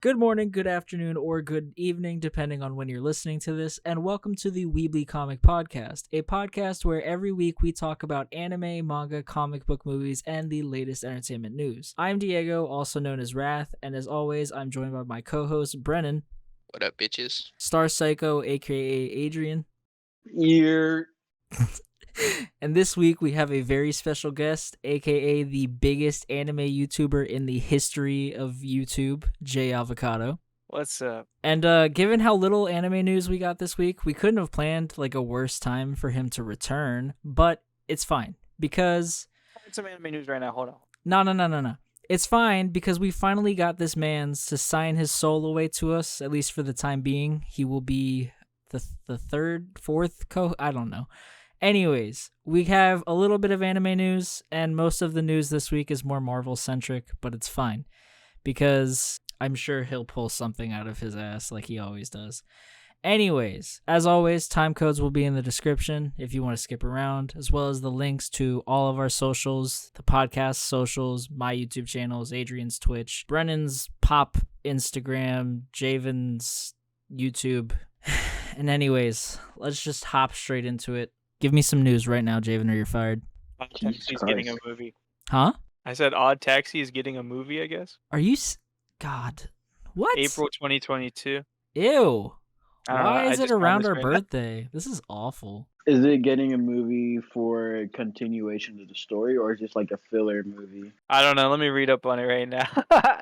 Good morning, good afternoon, or good evening, depending on when you're listening to this, and welcome to the Weebly Comic Podcast, a podcast where every week we talk about anime, manga, comic book movies, and the latest entertainment news. I'm Diego, also known as Wrath, and as always, I'm joined by my co-host, Brennan. What up, bitches? Star Psycho, aka Adrian. Year. And this week we have a very special guest, aka the biggest anime YouTuber in the history of YouTube, Avocado. What's up? And given how little anime news we got this week, we couldn't have planned like a worse time for him to return, but it's fine because I have some anime news right now. Hold on. No. It's fine because we finally got this man to sign his soul away to us, at least for the time being. He will be the third, fourth I don't know. Anyways, we have a little bit of anime news, and most of the news this week is more Marvel-centric, but it's fine, because I'm sure he'll pull something out of his ass like he always does. Anyways, as always, timecodes will be in the description if you want to skip around, as well as the links to all of our socials, the podcast socials, my YouTube channels, Adrian's Twitch, Brennan's Pop Instagram, Javen's YouTube. And anyways, let's just hop straight into it. Give me some news right now, Javen, or you're fired. Odd Taxi is getting a movie. Huh? I said Odd Taxi is getting a movie, I guess. Are you... God. What? April 2022. Ew. Why is it just found around this our right now. birthday? This is awful. Is it getting a movie for a continuation of the story, or is it just like a filler movie? I don't know. Let me read up on it right now.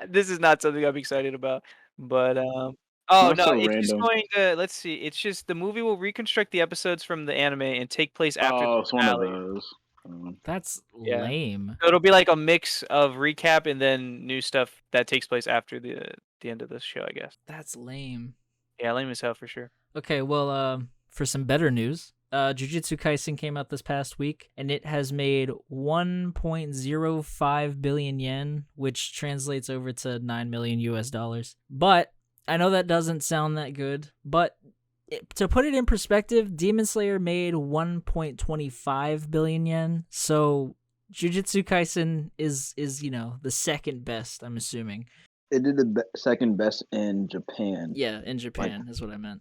This is not something I'm excited about. But, oh, That's no, so it's just random. going to, let's see. It's just the movie will reconstruct the episodes from the anime and take place after Oh, the it's one of finale. those. That's Yeah. lame. So it'll be like a mix of recap and then new stuff that takes place after the end of this show, I guess. That's lame. Yeah, lame as hell for sure. Okay, well, for some better news, Jujutsu Kaisen came out this past week, and it has made 1.05 billion yen, which translates over to $9 million US. But I know that doesn't sound that good, but to put it in perspective, Demon Slayer made 1.25 billion yen, so Jujutsu Kaisen is the second best, I'm assuming. It did the second best in Japan. Yeah, in Japan is what I meant.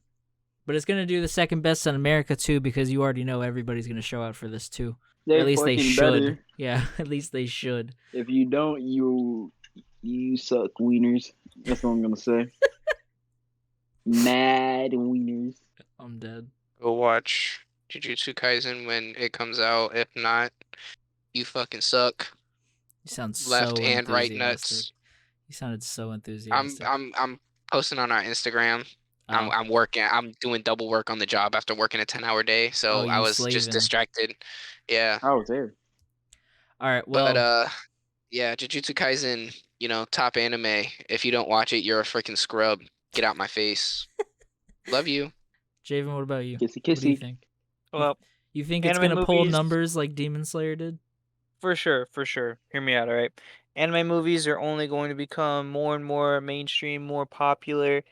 But it's going to do the second best in America, too, because you already know everybody's going to show out for this, too. Or at least they should. Better. Yeah, at least they should. If you don't, you suck, wieners. That's what I'm going to say. Mad wieners. I'm dead. Go watch Jujutsu Kaisen when it comes out. If not, you fucking suck. You sound so Left and right enthusiastic. nuts. You sounded so enthusiastic. I'm posting on our Instagram. Oh. I'm working. I'm doing double work on the job after working a 10-hour day. So you I was slaving. just distracted. Yeah. I was there. All right, well. But yeah, Jujutsu Kaisen, top anime. If you don't watch it, you're a freaking scrub. Get out my face. Love you. Javen, what about you? Kissy, What do you kissy. think? Well, You think it's anime going to pull movies- numbers like Demon Slayer did? For sure. Hear me out, all right? Anime movies are only going to become more and more mainstream, more popular.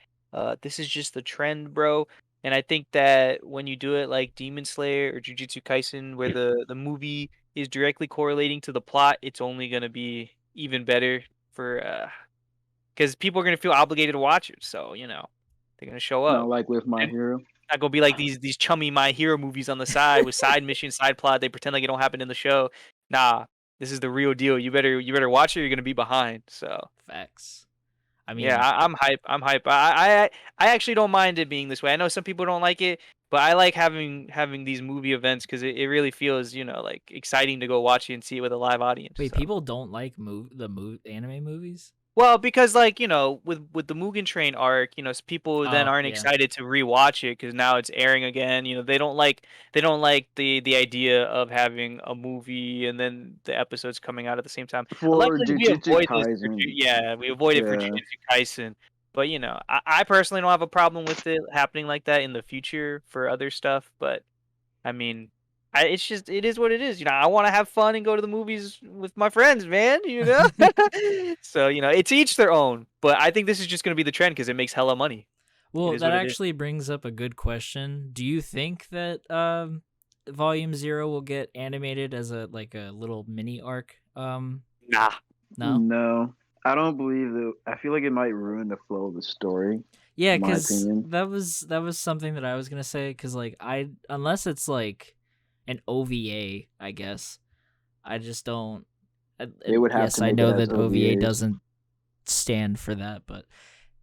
This is just the trend, bro. And I think that when you do it like Demon Slayer or Jujutsu Kaisen, where the movie is directly correlating to the plot, it's only going to be even better for because people are going to feel obligated to watch it. So, they're going to show up. Not like with My Hero. Not gonna be like these chummy My Hero movies on the side with side mission, side plot. They pretend like it don't happen in the show. Nah, this is the real deal. You better watch it. Or you're gonna be behind. So Facts. I mean, yeah, I'm hype. I actually don't mind it being this way. I know some people don't like it, but I like having these movie events because it really feels like exciting to go watch it and see it with a live audience. wait, so. people don't like anime movies? Well, because with the Mugen Train arc, people then aren't yeah. excited to rewatch it because now it's airing again. They don't like the idea of having a movie and then the episodes coming out at the same time. For Luckily, we Jujutsu avoid this. Kaisen. We avoid it for Yeah. Jujutsu Kaisen. But I personally don't have a problem with it happening like that in the future for other stuff. But I mean. It is what it is. I want to have fun and go to the movies with my friends, man. So it's each their own. But I think this is just going to be the trend because it makes hella money. Well, is that what it is. actually brings up a good question. Do you think that Volume 0 will get animated as a little mini arc? Nah. No? No. I don't believe that. I feel like it might ruin the flow of the story. Yeah, in my because opinion. that was something that I was gonna say. Because like unless it's like an OVA, I guess I just don't. They would have Yes, to I make it know as that OVA OVAs. doesn't stand for that, but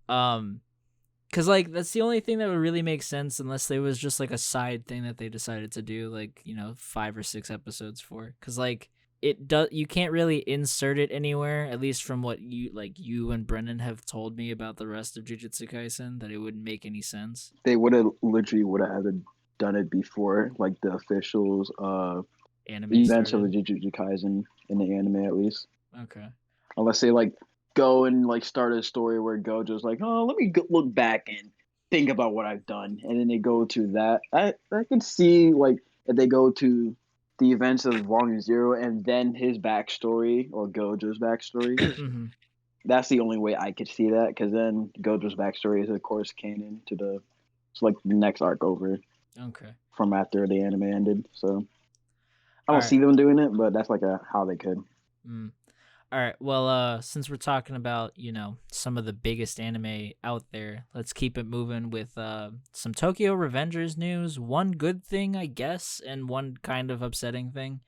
because like that's the only thing that would really make sense unless there was just like a side thing that they decided to do, like 5 or 6 episodes for. Because like you can't really insert it anywhere, at least from what you and Brennan have told me about the rest of Jujutsu Kaisen, that it wouldn't make any sense. They would have had to done it before, like the officials Anime events of the started. Jujutsu Kaisen in the anime at least. Okay. Unless they like go and like start a story where Gojo's like, oh, let me look back and think about what I've done, and then they go to that. I can see like if they go to the events of Volume Zero and then his backstory or Gojo's backstory. Mm-hmm. That's the only way I could see that, because then Gojo's backstory is of course canon to like the next arc over Okay. from after the anime ended. So I All don't right. see them doing it, but that's like how they could. Mm. All right. Well, since we're talking about, some of the biggest anime out there, let's keep it moving with some Tokyo Revengers news. One good thing, I guess, and one kind of upsetting thing.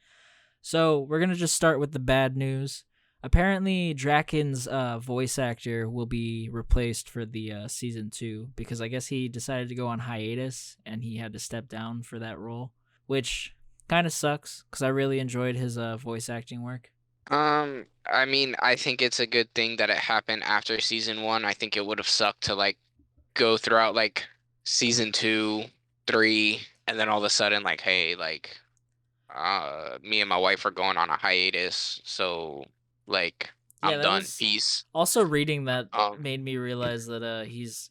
So, we're going to just start with the bad news. Apparently, Draken's voice actor will be replaced for the season 2 because I guess he decided to go on hiatus and he had to step down for that role, which kind of sucks because I really enjoyed his voice acting work. I mean, I think it's a good thing that it happened after season 1. I think it would have sucked to like go throughout like season 2, 3, and then all of a sudden like, hey, like me and my wife are going on a hiatus, so like Yeah, I'm that done. was Peace. also reading that Um, made me realize that he's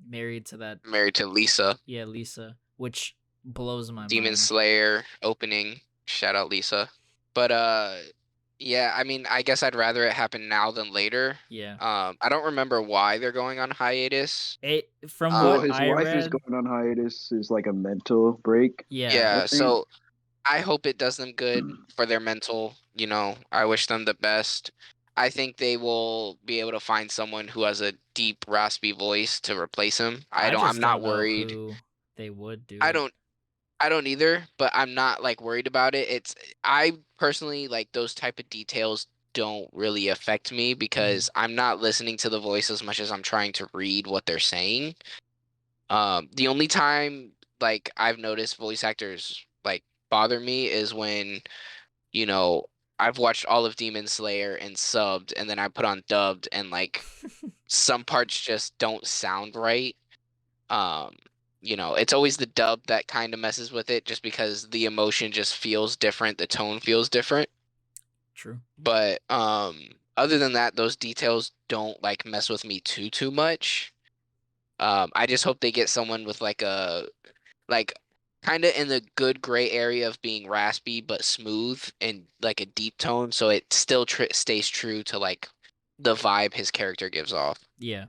married to that, Married to Lisa, yeah, Lisa, which blows my Demon mind. Slayer opening. Shout out Lisa. But yeah, I mean, I guess I'd rather it happen now than later. Yeah. I don't remember why they're going on hiatus. From Well, what Um, his I wife is read, going on hiatus, is like a mental break, yeah. I yeah, think. so I hope it does them good for their mental, I wish them the best. I think they will be able to find someone who has a deep, raspy voice to replace him. I I'm just not don't know worried. who they would do I it. don't I don't either, but I'm not like worried about it. I personally like those type of details don't really affect me because I'm not listening to the voice as much as I'm trying to read what they're saying. The only time like I've noticed voice actors like bother me is when, you know, I've watched all of Demon Slayer and subbed and then I put on dubbed and like some parts just don't sound right. Um, it's always the dub that kind of messes with it just because the emotion just feels different, the tone feels different. True. But other than that, those details don't like mess with me too much. I just hope they get someone with like kind of in the good gray area of being raspy but smooth and like a deep tone, so it still stays true to like the vibe his character gives off. Yeah.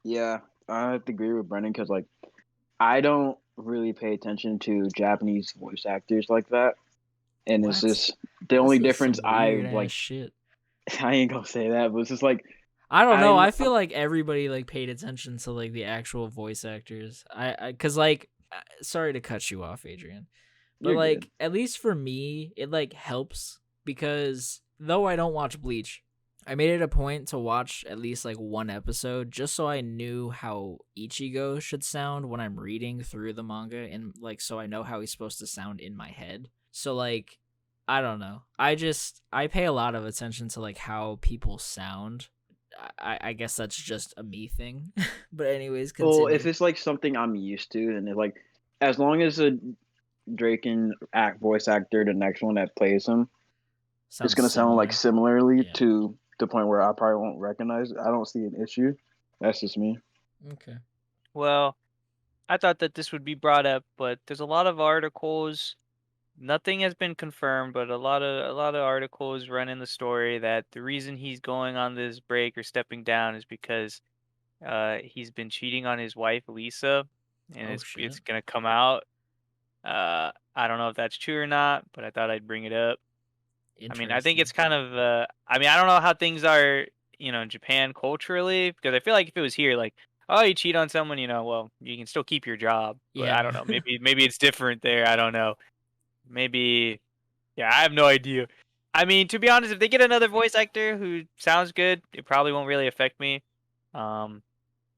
Yeah, I have to agree with Brendan, because like I don't really pay attention to Japanese voice actors like that, and it's What? just the This only is difference some I weird ass like. shit. I ain't gonna say that, but it's just like I don't know. I'm I feel like everybody like paid attention to like the actual voice actors. Cause like, sorry to cut you off, Adrian, but you're good. like at least for me, it like helps because though I don't watch Bleach, I made it a point to watch at least like one episode just so I knew how Ichigo should sound when I'm reading through the manga, and like so I know how he's supposed to sound in my head. So like, I don't know. I pay a lot of attention to like how people sound. I guess that's just a me thing. But anyways, Well, if continue. it's like something I'm used to, and it like as long as a Draken voice actor, the next one that plays him, it's Sounds gonna sound like similar. similarly Yeah. to the point where I probably won't recognize it. I don't see an issue. That's just me. Okay. Well, I thought that this would be brought up, but there's a lot of articles. Nothing has been confirmed, but a lot of articles running the story that the reason he's going on this break or stepping down is because he's been cheating on his wife Lisa, and Oh it's shit. gonna come out. I don't know if that's true or not, but I thought I'd bring it up. I mean, I think it's kind of. I mean, I don't know how things are, in Japan culturally, because I feel like if it was here, like, oh, you cheat on someone, well, you can still keep your job. But I Yeah. don't know. Maybe it's different there. I don't know. Maybe. Yeah, I have no idea. I mean, to be honest, if they get another voice actor who sounds good, it probably won't really affect me.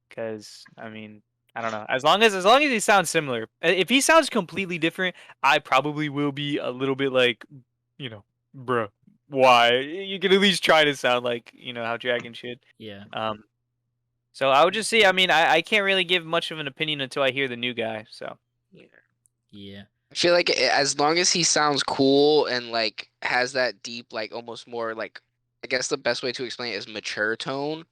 Because I mean, I don't know. As long as he sounds similar. If he sounds completely different, I probably will be a little bit like, you know, bruh, why? You can at least try to sound like how Dragon should. Yeah. So I would just see. I mean, I can't really give much of an opinion until I hear the new guy. So Yeah. I feel like as long as he sounds cool and like has that deep, like almost more like, I guess the best way to explain it is mature tone,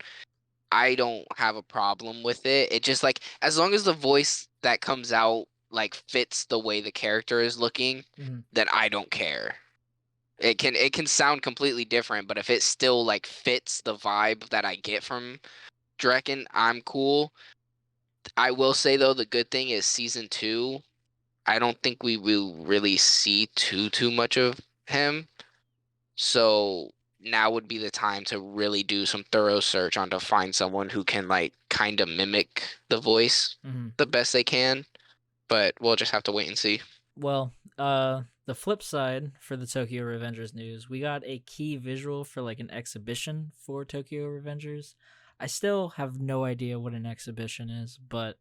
I don't have a problem with it. It just like as long as the voice that comes out like fits the way the character is looking, then I don't care. It can sound completely different, but if it still like fits the vibe that I get from Draken, I'm cool. I will say though, the good thing is season 2, I don't think we will really see too much of him. So now would be the time to really do some thorough search on to find someone who can like kind of mimic the voice the best they can. But we'll just have to wait and see. Well, the flip side for the Tokyo Revengers news, we got a key visual for like an exhibition for Tokyo Revengers. I still have no idea what an exhibition is, but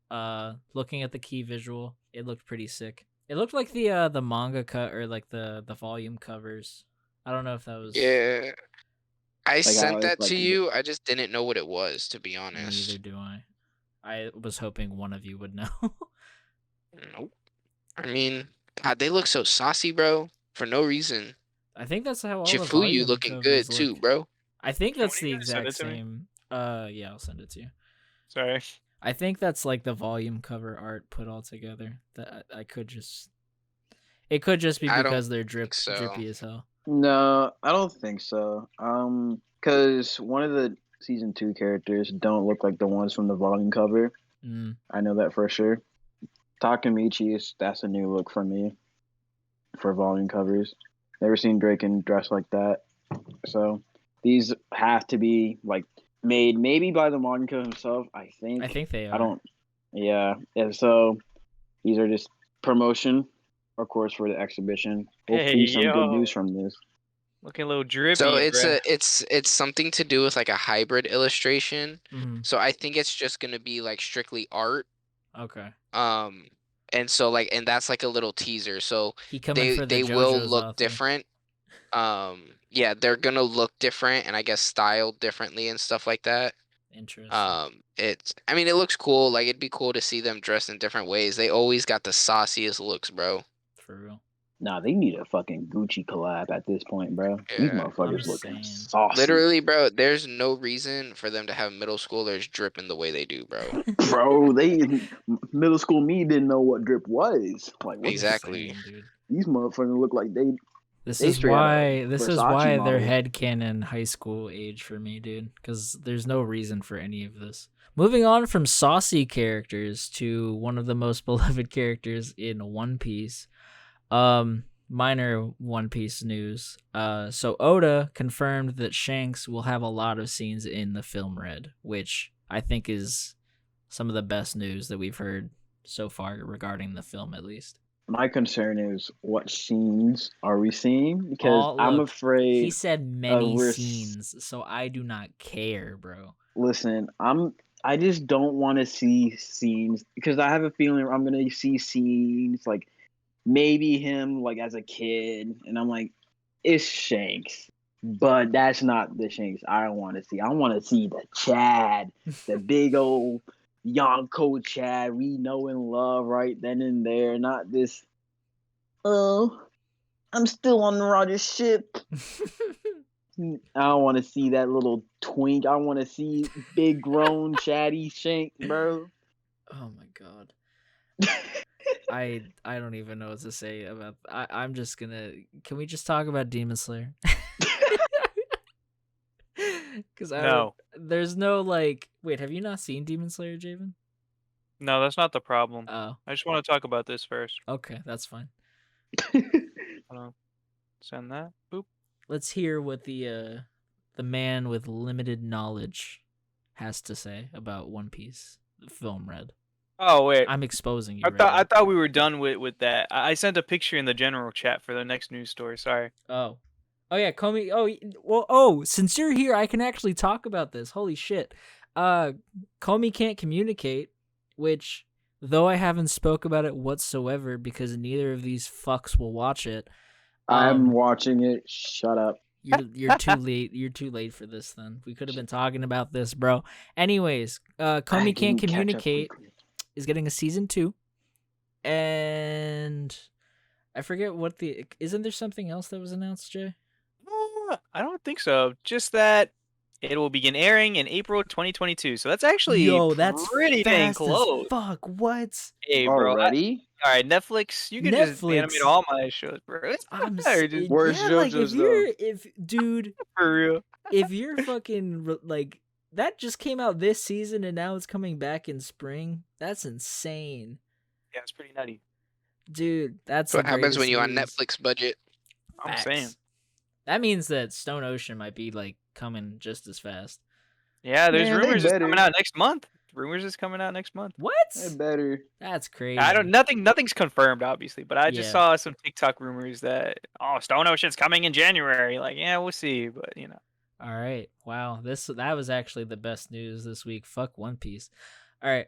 looking at the key visual, it looked pretty sick. It looked like the manga cut or like the volume covers. I don't know if that was. Yeah. I Like sent how that it's like to you. I just didn't know what it was, to be honest. Neither do I. I was hoping one of you would know. Nope. I mean, God, they look so saucy, bro, for no reason. I think that's how all the Chifuyu volume looking covers good too, look. bro. I think that's the you guys send exact it to me? same. Yeah, I'll send it to you. sorry. I think that's like the volume cover art put all together. That I could just. It could just be I don't because they're think so. drippy as hell. No, I don't think so. Because one of the season 2 characters don't look like the ones from the volume cover. I know that for sure. Takemichi that's a new look for me for volume covers. Never seen Draken dressed like that. So these have to be like made maybe by the manga himself, I think. I think they are. I don't. Yeah. And so these are just promotion, of course, for the exhibition. Hopefully, some good news from this. Looking a little drippy. So it's bruh. it's something to do with like a hybrid illustration. Mhm. So I think it's just gonna be like strictly art. Okay. And so like and that's like a little teaser. So He coming for the they will JoJo's look author. different. Yeah, they're gonna look different and I guess styled differently and stuff like that. Interesting. I mean it looks cool. Like it'd be cool to see them dressed in different ways. They always got the sauciest looks, bro. For real. Nah, they need a fucking Gucci collab at this point, bro. These Yeah. motherfuckers I'm looking saying. saucy. Literally, bro, there's no reason for them to have middle schoolers dripping the way they do, bro. Bro, middle school me didn't know what drip was. Like what Exactly. Insane, dude. these motherfuckers look like they This They is straight out why of this is Versace why models. they're headcanon high school age for me, dude. Because there's no reason for any of this. Moving on from saucy characters to one of the most beloved characters in One Piece. Minor One Piece news. So Oda confirmed that Shanks will have a lot of scenes in the film Red, which I think is some of the best news that we've heard so far regarding the film, at least. My concern is what scenes are we seeing? Because I'm Look, afraid he said many we're scenes, so I do not care, bro. Listen, I just don't want to see scenes because I have a feeling I'm gonna see scenes like maybe him like as a kid, and I'm like, it's Shanks, but that's not the Shanks I want to see. I want to see the Chad, the big old Yonko Chad we know and love right then and there, not this. Oh, I'm still on Roger's ship. I don't want to see that little twink. I want to see big grown chatty Shank, bro. Oh my god. I don't even know what to say about. I'm just gonna. Can we just talk about Demon Slayer? Because No. There's no like. Wait, have you not seen Demon Slayer, Javen? No, that's not the problem. Oh, I just want to talk about this first. okay, that's fine. Hold on. Send that. Boop. let's hear what the man with limited knowledge has to say about One Piece, the film Red. Oh wait, I'm exposing you. I thought we were done with that. I sent a picture in the general chat for the next news story. Sorry. Oh yeah, Komi. Oh, since you're here, I can actually talk about this. Holy shit. Komi Can't Communicate, which though I haven't spoke about it whatsoever because neither of these fucks will watch it. I'm watching it. Shut up. You're too late. You're too late for this. Then we could have been talking about this, bro. Anyways, Komi Can't Communicate is getting a season 2, and I forget what isn't there something else that was announced, Jay? I don't think so. Just that it will begin airing in April 2022. So that's actually that's pretty dang close. Fuck, what? Hey, bro. Already? All right, Netflix. You can just animate all my shows, bro. It's Where's JoJo's though? Dude, for real. If you're fucking like that just came out this season and now it's coming back in spring. That's insane. Yeah, it's pretty nutty. Dude, that's what happens when you're on Netflix budget. I'm saying. That means that Stone Ocean might be like coming just as fast. Yeah, there's rumors it's coming out next month. Rumors is coming out next month. What? They better. That's crazy. Nothing's confirmed, obviously, but I just saw some TikTok rumors that Stone Ocean's coming in January. Like, yeah, we'll see, but you know. All right. Wow. That was actually the best news this week. Fuck One Piece. All right.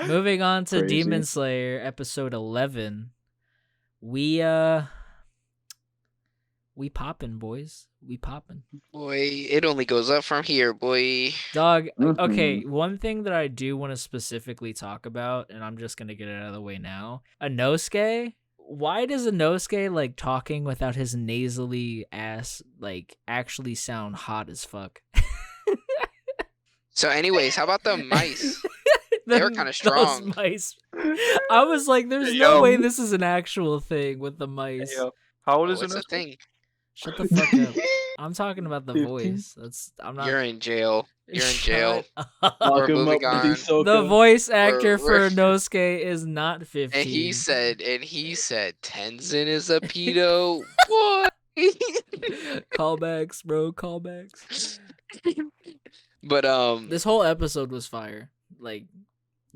Moving on to Crazy. Demon Slayer episode 11. We poppin', boys. We poppin'. Boy, it only goes up from here, boy. Dog, okay, one thing that I do want to specifically talk about, and I'm just going to get it out of the way now. Inosuke? Why does Inosuke, like, talking without his nasally ass, like, actually sound hot as fuck? So anyways, how about the mice? They were kind of strong. Those mice. I was like, there's no way this is an actual thing with the mice. Hey, how old is What's it? the thing? Shut the fuck up. I'm talking about the 15. voice. I'm not. You're in jail. You're in jail. Lock him moving up, on. Hisoka. The voice actor We're- for Inosuke is not 15. And he said, Tenzin is a pedo. What? Callbacks, bro. Callbacks. But This whole episode was fire. Like,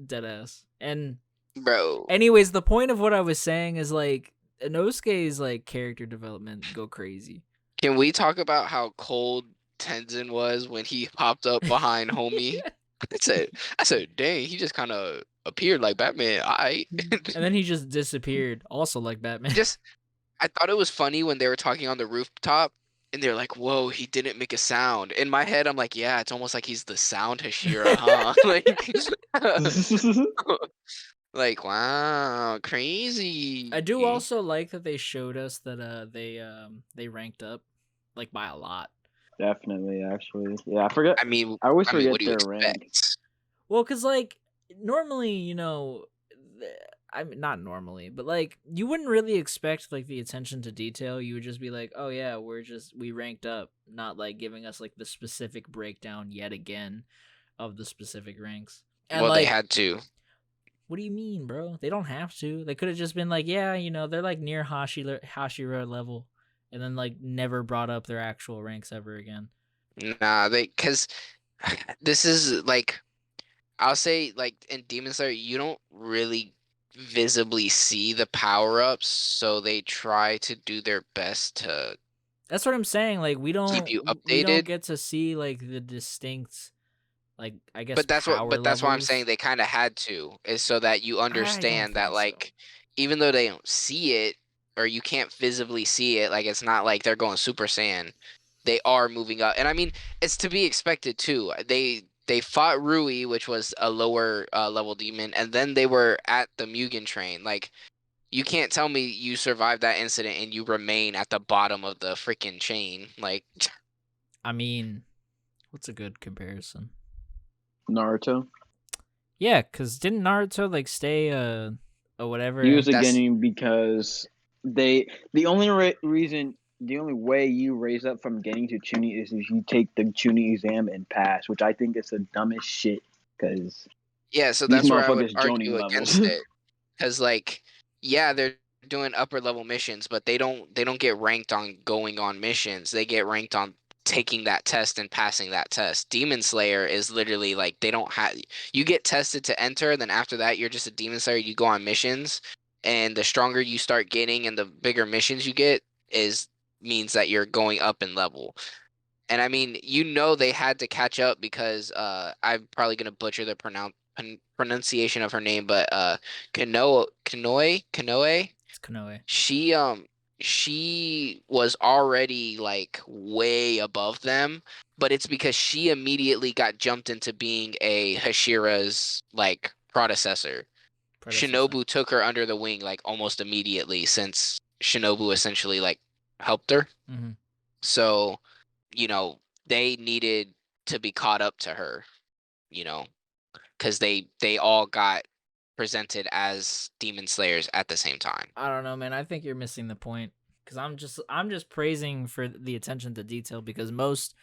dead ass. And bro, anyways, the point of what I was saying is, like, Inosuke's, like, character development go crazy. can we talk about how cold Tenzin was when he popped up behind homie? I said, dang, he just kind of appeared like Batman. And then he just disappeared, also like Batman. I thought it was funny when they were talking on the rooftop, and they're like, whoa, he didn't make a sound. In my head, I'm like, yeah, it's almost like he's the sound Hashira, huh? Like, wow, crazy. I do also like that they showed us that they ranked up, like, by a lot. Definitely, actually. Yeah, I forget. I always forget what do you their rank. expect? Well, because, like, normally, you know, I mean, not normally, but, like, you wouldn't really expect, like, the attention to detail. You would just be like, oh, yeah, we ranked up, not, like, giving us, like, the specific breakdown yet again of the specific ranks. And, Well, like, they had to. what do you mean, bro? They don't have to. They could have just been like, yeah, you know, they're, like, near Hashira level, and then, like, never brought up their actual ranks ever again. Nah, because this is, like, I'll say, like, in Demon Slayer, you don't really visibly see the power-ups, so they try to do their best to That's what I'm saying. Like, we don't keep you we don't updated. get to see, like, the distinct, like, I guess, But that's why I'm levels. saying they kind of had to, is so that you understand that, think so. like, even though they don't see it, or you can't visibly see it, like, it's not like they're going Super Saiyan. They are moving up. And I mean, it's to be expected too. They fought Rui, which was a lower level demon, and then they were at the Mugen train. Like, you can't tell me you survived that incident and you remain at the bottom of the freaking chain. Like, I mean, what's a good comparison? Naruto. Yeah, because didn't Naruto, like, stay or whatever? He was That's- beginning because the only reason, the only way you raise up from getting to Chunin is if you take the Chunin exam and pass, which I think is the dumbest shit. Because yeah, so These that's where I would motherfuckers argue joining against levels. it. Because, like, yeah, they're doing upper level missions, but they don't get ranked on going on missions. They get ranked on taking that test and passing that test. Demon Slayer is literally like they don't have you get tested to enter, then after that you're just a Demon Slayer, you go on missions, and the stronger you start getting and the bigger missions you get is means that you're going up in level. And I mean, they had to catch up because I'm probably gonna butcher the pronunciation of her name, but Kanoe, It's Konoe. she was already like way above them, but it's because she immediately got jumped into being a Hashira's like predecessor. Shinobu took her under the wing like almost immediately, since Shinobu essentially like helped her. Mm-hmm. So, they needed to be caught up to her, because they all got presented as Demon Slayers at the same time. I don't know, man. I think you're missing the point, because I'm just praising for the attention to detail, because most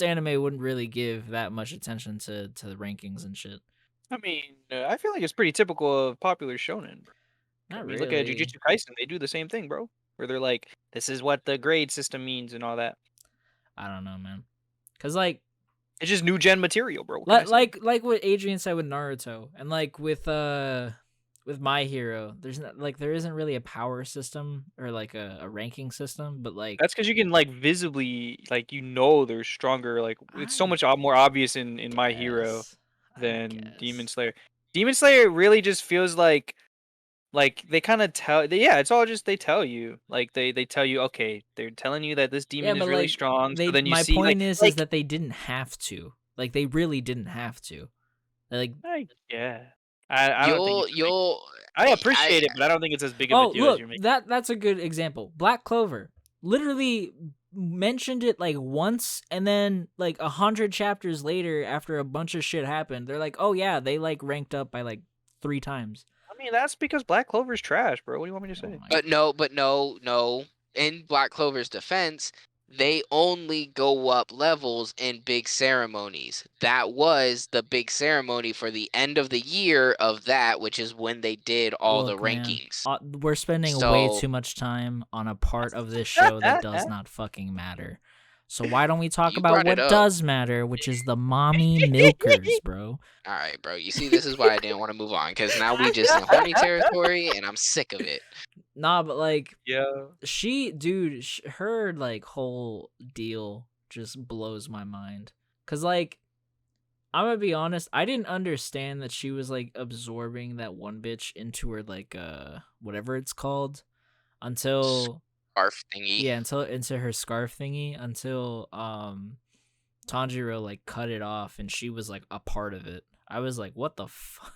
anime wouldn't really give that much attention to the rankings and shit. I mean, I feel like it's pretty typical of popular shonen, bro. Not Look at really. Jujutsu Kaisen; they do the same thing, bro. Where they're like, "This is what the grade system means" and all that. I don't know, man. Cause like It's just new gen material, bro. like what Adrian said with Naruto, and like with My Hero, there isn't really a power system or like a ranking system, but like that's because you can like visibly they're stronger. Like it's so much more obvious in My Hero than Demon Slayer. Demon Slayer really just feels like they kind of it's all just they tell you. Like they tell you, okay, they're telling you that this demon is really strong. So then you my see point is that they didn't have to. Like they really didn't have to. Like I don't think I appreciate it, but I don't think it's as big of a deal as you're making. That's a good example. Black Clover literally mentioned it like once, and then like 100 chapters later, after a bunch of shit happened, they're like, oh yeah, they like ranked up by like 3 times. I mean, that's because Black Clover's trash, bro. What do you want me to say? But no. In Black Clover's defense, they only go up levels in big ceremonies. That was the big ceremony for the end of the year of that, which is when they did all the rankings. We're spending way too much time on a part of this show that does not fucking matter. So why don't we talk about what does matter, which is the mommy milkers, bro? All right, bro. You see, this is why I didn't want to move on, because now we just in horny territory, and I'm sick of it. Nah, but like, her like whole deal just blows my mind. Cause like, I'm gonna be honest, I didn't understand that she was like absorbing that one bitch into her like whatever it's called until scarf thingy. Yeah, into her scarf thingy until Tanjiro like cut it off and she was like a part of it. I was like, what the fuck?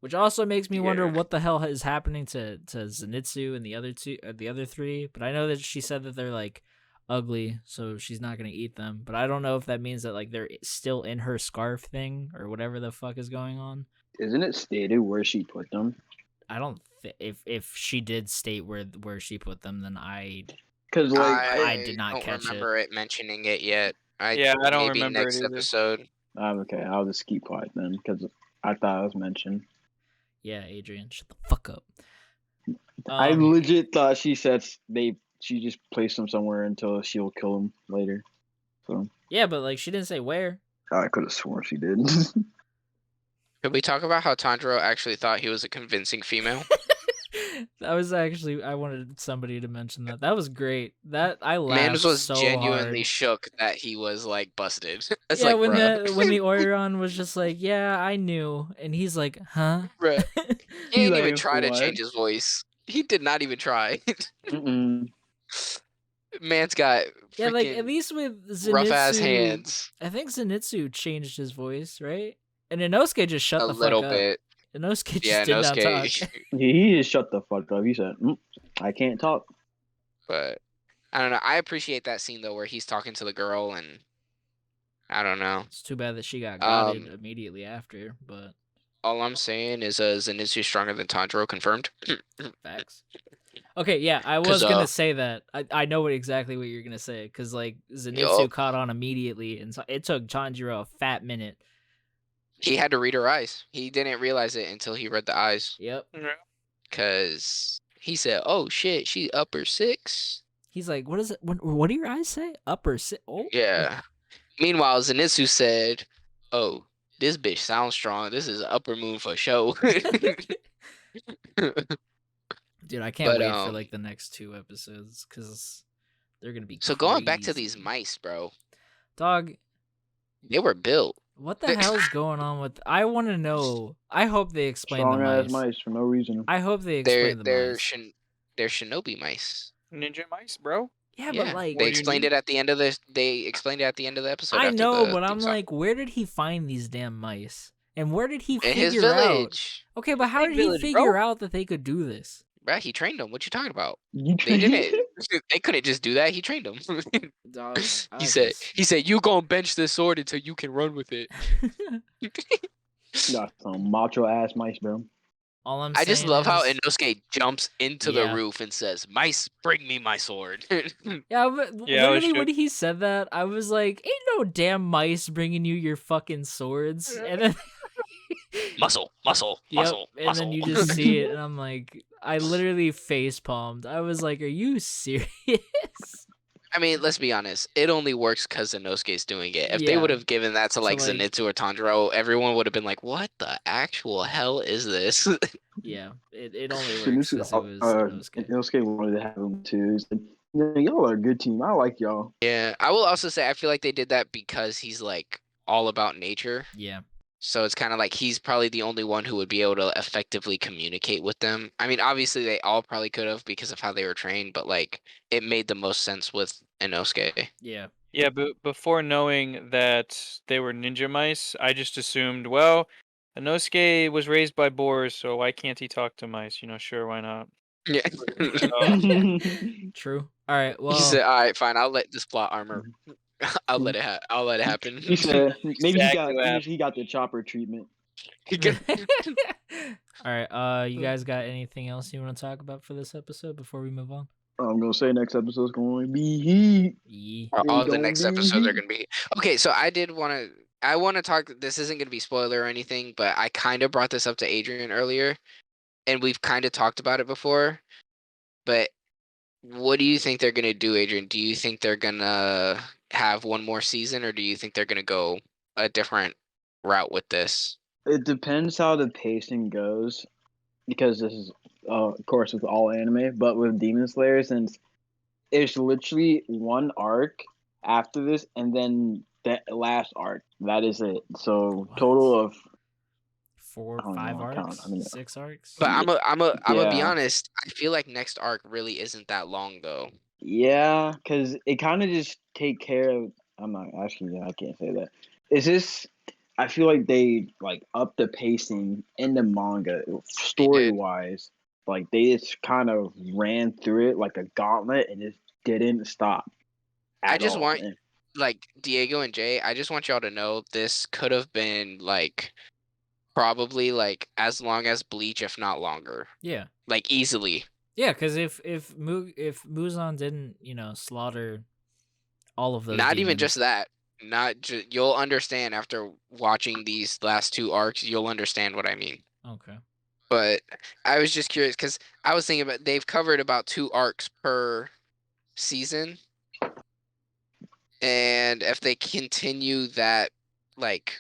Which also makes me wonder what the hell is happening to Zenitsu and the other 3. But I know that she said that they're like ugly, so she's not gonna eat them. But I don't know if that means that like they're still in her scarf thing or whatever the fuck is going on. Isn't it stated where she put them? I don't. If she did state where she put them, then I did not catch it. I don't remember it mentioning it yet. I don't remember next episode. Okay, I'll just keep quiet then because I thought it was mentioned. Yeah, Adrian, shut the fuck up. I legit thought she said she just placed them somewhere until she'll kill them later. So yeah, but like she didn't say where. I could have sworn she did. Could we talk about how Tanjiro actually thought he was a convincing female? I wanted somebody to mention that. That was great. That I laughed Mans was so genuinely hard. shook that he was like busted. It's yeah, like, when the Oiron was just like, yeah, I knew, and he's like, huh? Bruh. He didn't even try to change his voice. He did not even try. Man's got like at least with Zenitsu, rough ass hands. I think Zenitsu changed his voice, right? And Inosuke just shut the fuck up. A little bit. Inosuke just did not talk. He just shut the fuck up. He said, I can't talk. But I don't know. I appreciate that scene though where he's talking to the girl, and I don't know. It's too bad that she got godded immediately after, but all I'm saying is Zenitsu stronger than Tanjiro, confirmed. Facts. Okay, yeah, I was gonna say that. I know exactly what you're gonna say, because like Zenitsu caught on immediately, and so it took Tanjiro a fat minute. He had to read her eyes. He didn't realize it until he read the eyes. Yep. Because He said, "Oh shit, she upper 6." He's like, what is it? What do your eyes say? Upper six. Oh. Yeah. Meanwhile, Zenitsu said, "Oh, this bitch sounds strong. This is upper moon for show." Dude, I can't But wait for like the next 2 episodes because they're gonna be so going back to crazy. these mice, bro, Dog, they were built. what the hell's going on with? I want to know. I hope they explain the Strong ass mice. mice for no reason. I hope they They're explain the they're mice. they're shinobi mice. Ninja mice, bro. Yeah, Yeah, but like What they do you explained need? it at the end of the. They explained it at the end of the episode. I after know, the but theme I'm song. like, where did he find these damn mice? And where did he In his figure out? village, Okay, but how Big did he village, figure bro. out that they could do this? bruh, he trained them. What you talking about? You They didn't. They couldn't just do that. He trained them. Dog, He said, "You gonna bench this sword until you can run with it." got some macho ass mice, bro. All I'm I saying just love how is- Inosuke jumps into the Yeah. roof and says, "Mice, bring me my sword." Yeah, but Yeah, I was literally when shook. he said that, I was like, "Ain't no damn mice bringing you your fucking swords." And then, muscle, muscle, yep, muscle, and muscle. then you just see it, and I'm like, I literally face palmed. I was like, "Are you serious?" I mean, let's be honest. It only works because Inosuke's doing it. If they Yeah. would have given that to like like- Zenitsu or Tanjiro, everyone would have been like, "What the actual hell is this?" Yeah, it only So works this is because it was Inosuke. Inosuke wanted to have him too. He's like, "Yeah, y'all are a good team. I like y'all." Yeah, I will also say I feel like they did that because he's like all about nature. Yeah, So it's kind of like he's probably the only one who would be able to effectively communicate with them. I mean, obviously they all probably could have because of how they were trained, but like it made the most sense with Inosuke. yeah. Yeah, but before knowing that they were ninja mice, I just assumed, well, Inosuke was raised by boars, so why can't he talk to mice? Sure, why not? Yeah. True. All right. Well, He said, "All right, fine. I'll let this plot armor. I'll let it. I'll let it happen." He said maybe Exactly what he got the chopper treatment. He got- all right. You guys got anything else you want to talk about for this episode before we move on? I'm gonna say next episode's going to be heat. Yeah. all the gonna next be episodes are heat. gonna be okay. So I want to talk. This isn't gonna be spoiler or anything, but I kind of brought this up to Adrian earlier, and we've kind of talked about it before. But what do you think they're gonna do, Adrian? Do you think they're gonna have one more season, or do you think they're gonna go a different route with this? It depends how the pacing goes, because this is, of course, with all anime, but with Demon Slayer, since it's literally one arc after this, and then that last arc. That is it. So What? total of 4, I don't 5 know, arcs, I mean, 6 arcs. But I'm gonna be Yeah. honest. I feel like next arc really isn't that long though. yeah, because it kind of just take care of. I'm not actually. I can't say that. It's just. I feel like they like up the pacing in the manga story wise. Like they just kind of ran through it like a gauntlet and just didn't stop. I at just all. want like Diego and Jay. I just want y'all to know this could have been like probably like as long as Bleach, if not longer. Yeah. Like easily. Yeah, because if Muzan didn't slaughter all of those, Not even demons- just that. You'll understand after watching these last 2 arcs. You'll understand what I mean. Okay. But I was just curious because I was thinking about they've covered about 2 arcs per season, and if they continue that like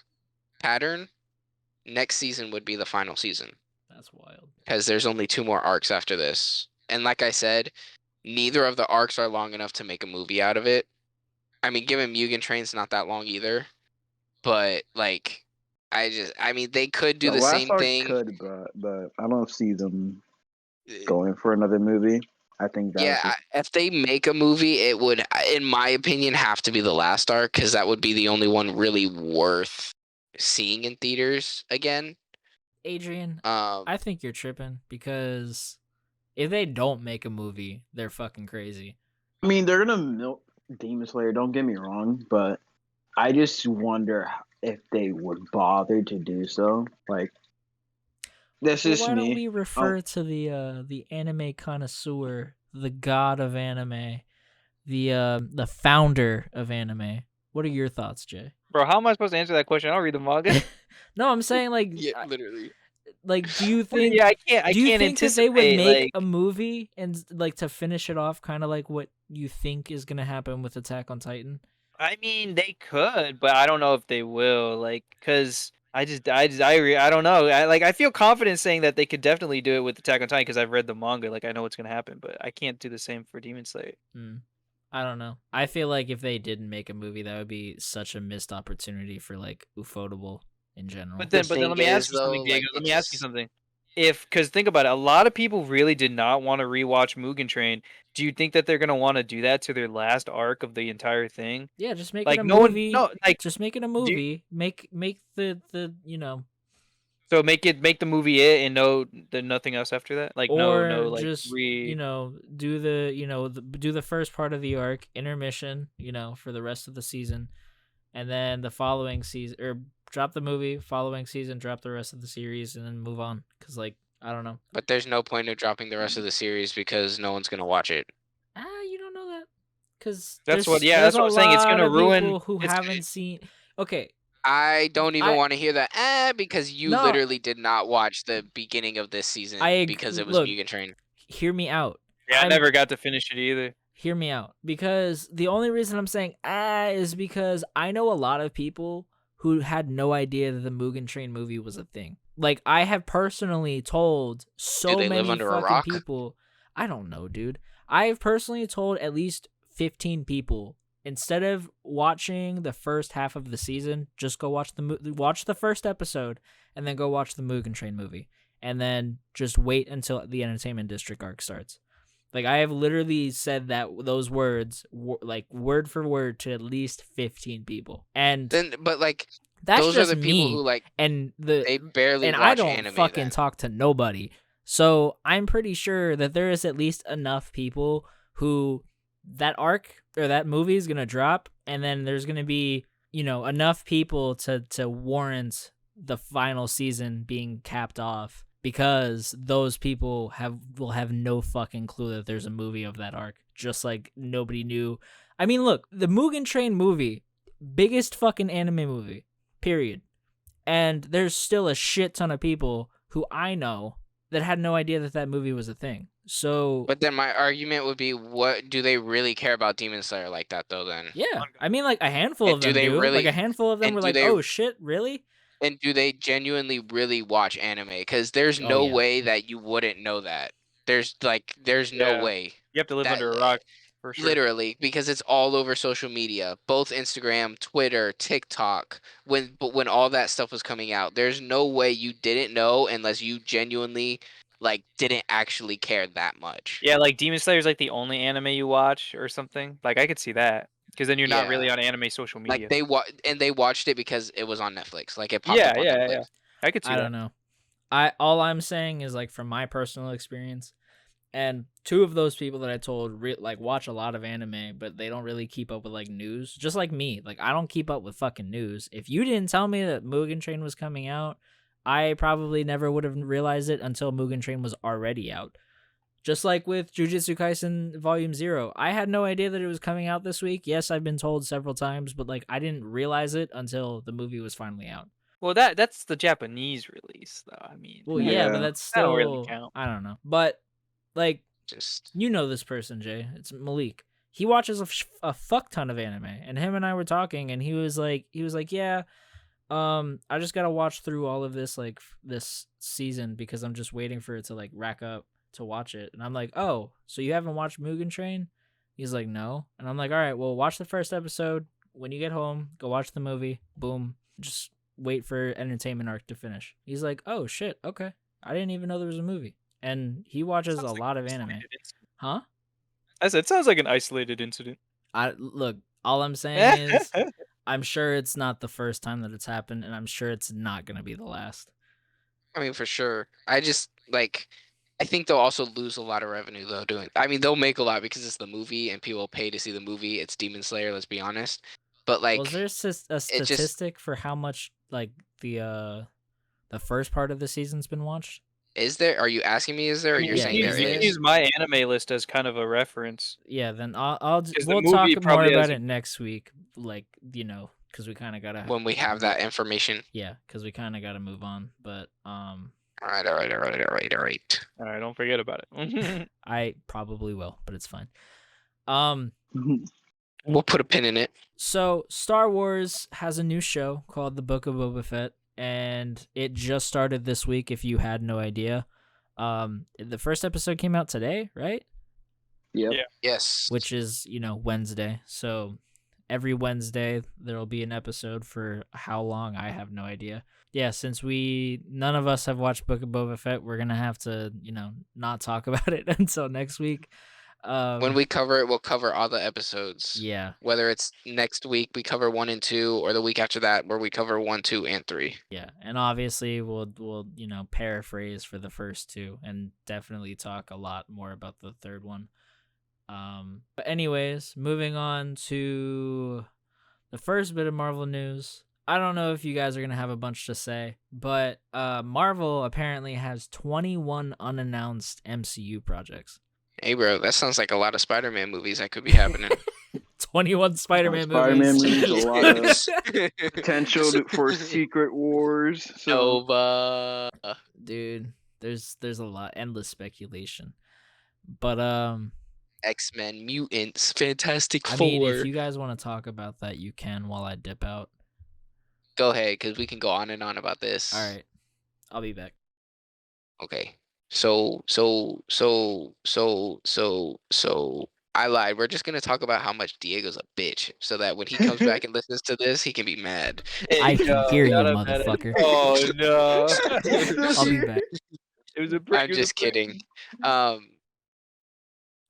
pattern, next season would be the final season That's wild. because there's only 2 more arcs after this. And like I said, neither of the arcs are long enough to make a movie out of it. I mean, given Mugen Train's not that long either, but like, I mean, they could do the last same arc thing. could, but I don't see them going for another movie. I think that's Yeah, if they make a movie, it would, in my opinion, have to be the last arc because that would be the only one really worth seeing in theaters again. Adrian, Um, I think you're tripping because if they don't make a movie, they're fucking crazy. I mean, they're gonna milk Demon Slayer. Don't get me wrong, but I just wonder if they would bother to do so. Like, that's Well, just why me. don't we refer to the anime connoisseur, the god of anime, the founder of anime? What are your thoughts, Jay? Bro, how am I supposed to answer that question? I don't read the manga. No, I'm saying like yeah, literally. like, do you think? Yeah, I Do you can't think that they would anticipate make like. a movie and like to finish it off, kind of like what you think is gonna happen with Attack on Titan? I mean, they could, but I don't know if they will. Like, cause I don't know. I feel confident saying that they could definitely do it with Attack on Titan because I've read the manga. Like, I know what's gonna happen, but I can't do the same for Demon Slayer. I don't know. I feel like if they didn't make a movie, that would be such a missed opportunity for like Ufotable in general. But The then let me thing ask is, you something, though, Diego. like, Let it me ask you just something. Because think about it, a lot of people really did not want to rewatch Mugen Train. Do you think that they're gonna want to do that to their last arc of the entire thing? Yeah, just make it Like, a no one, movie. no, like, Just make it a do movie. Make the so make the movie it and then nothing else after that. Like, no, or like just do do the first part of the arc intermission, for the rest of the season, and then the following season, or drop the movie, following season drop the rest of the series, and then move on. Because like, I don't know. But there's no point of dropping the rest of the series because no one's gonna watch it. You don't know that, because That's what. there's Yeah, there's that's a what I'm saying. It's lot gonna of ruin. people who It's haven't seen. Okay, I don't even I want to hear that. Because you no, literally did not watch the beginning of this season because it was look. Mugen Train. Hear me out. yeah. I I'm never got to finish it either. Hear me out, because the only reason I'm saying is because I know a lot of people who had no idea that the Mugen Train movie was a thing. Like, I have personally told Do so they live many under a fucking rock? people. I don't know, dude. I've personally told at least 15 people, instead of watching the first half of the season, just go watch watch the first episode and then go watch the Mugen Train movie, and then just wait until the Entertainment District arc starts. Like, I have literally said those words like word for word to at least 15 people, and But like, that's those are just the people who me. like And they barely I watch don't anime. fucking Then talk to nobody. So I'm pretty sure that there is at least enough people who that arc or that movie is gonna drop, and then there's gonna be enough people to warrant the final season being capped off, because those people will have no fucking clue that there's a movie of that arc, just like nobody knew. I mean, look, the Mugen Train movie, biggest fucking anime movie, period. And there's still a shit ton of people who I know that had no idea that that movie was a thing. So, but then my argument would be, what do they really care about Demon Slayer like that though? Then yeah, I mean, like, a handful and of do them they do. Like, really a handful of them and were do like, they oh shit, really? and do they genuinely really watch anime? Because there's Oh no yeah. way that you wouldn't know that. There's no Yeah. way. You have to live That under a rock for sure. literally, because it's all over social media, both Instagram, Twitter, TikTok. When all that stuff was coming out, there's no way you didn't know unless you genuinely like didn't actually care that much. Yeah, like Demon Slayer is like the only anime you watch or something. Like, I could see that because then you're not really Yeah. on anime social media. Like they watched it because it was on Netflix. Like, it popped Yeah, up on Netflix. yeah. I could see I that. don't know. All I'm saying is, like, from my personal experience, and two of those people that I told like watch a lot of anime, but they don't really keep up with like news. Just like me, like, I don't keep up with fucking news. If you didn't tell me that Mugen Train was coming out, I probably never would have realized it until Mugen Train was already out. Just like with Jujutsu Kaisen Volume 0, I had no idea that it was coming out this week. Yes, I've been told several times, but like, I didn't realize it until the movie was finally out. Well, that's the Japanese release, though. I mean, Well, yeah, but Yeah. that's that don't still really count. I don't know. But like, Just you know this person, Jay. It's Malik. He watches a fuck ton of anime, and him and I were talking, and he was like, yeah, I just gotta watch through all of this, like, this season, because I'm just waiting for it to like rack up to watch it. And I'm like, oh, so you haven't watched Mugen Train? He's like, no. And I'm like, all right, well, watch the first episode. When you get home, go watch the movie. Boom. Just wait for Entertainment arc to finish. He's like, oh shit, okay. I didn't even know there was a movie. And he watches a lot of anime. Huh? I said, it sounds like an isolated incident. Look, all I'm saying is, I'm sure it's not the first time that it's happened, and I'm sure it's not gonna be the last. I mean, for sure. I just like. I think they'll also lose a lot of revenue though doing. I mean, they'll make a lot because it's the movie and people pay to see the movie. It's Demon Slayer. Let's be honest. But like, Was there a statistic for how much like the first part of the season's been watched? is there? Are you asking me? Is there? Or you're Yeah, saying yeah, there You yeah. can is? use my anime list as kind of a reference. Yeah, then we'll the talk movie more probably about has- it next week. Like, because we kind of gotta. When we have that information. Yeah, because we kind of gotta move on. But All right. All right, don't forget about it. I probably will, but it's fine. We'll put a pin in it. So Star Wars has a new show called The Book of Boba Fett, and it just started this week. If you had no idea, the first episode came out today, right? Yep. Yeah. Yes. Which is Wednesday. So every Wednesday there'll be an episode for how long I have no idea. Yeah, since none of us have watched Book of Boba Fett, we're gonna have to not talk about it until next week. When we cover it, we'll cover all the episodes. Yeah. Whether it's next week we cover 1 and 2, or the week after that where we cover 1, 2, and 3. Yeah, and obviously we'll paraphrase for the first two and definitely talk a lot more about the third one. But anyways, moving on to the first bit of Marvel news. I don't know if you guys are gonna have a bunch to say, but Marvel apparently has 21 unannounced MCU projects. Hey, bro, that sounds like a lot of Spider-Man movies that could be happening. 21 Spider-Man Spider-Man movies. movies, a lot of potential for Secret Wars. So Nova. Dude, there's a lot, endless speculation. But X-Men, Mutants, Fantastic I Four. mean, if you guys want to talk about that, you can while I dip out. Go ahead, because we can go on and on about this. All right, I'll be back. Okay. So I lied. We're just gonna talk about how much Diego's a bitch, so that when he comes back and listens to this, he can be mad. I can hear you, not a bad- motherfucker. Oh no! I'll be back. It was a prank. I'm just kidding.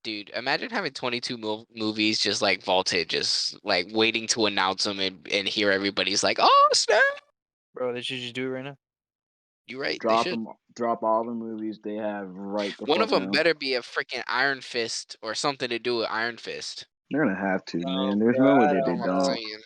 Dude, imagine having 22 movies just like vaulted, just like waiting to announce them and hear everybody's like, "Oh snap!" Bro, they should just do it right now. You right? They drop should. them, drop all the movies they have right the One fuck of them now. better be a freaking Iron Fist or something to do with Iron Fist. They're gonna have to, No, man. There's bro, no way I that That's they all I'm don't. saying.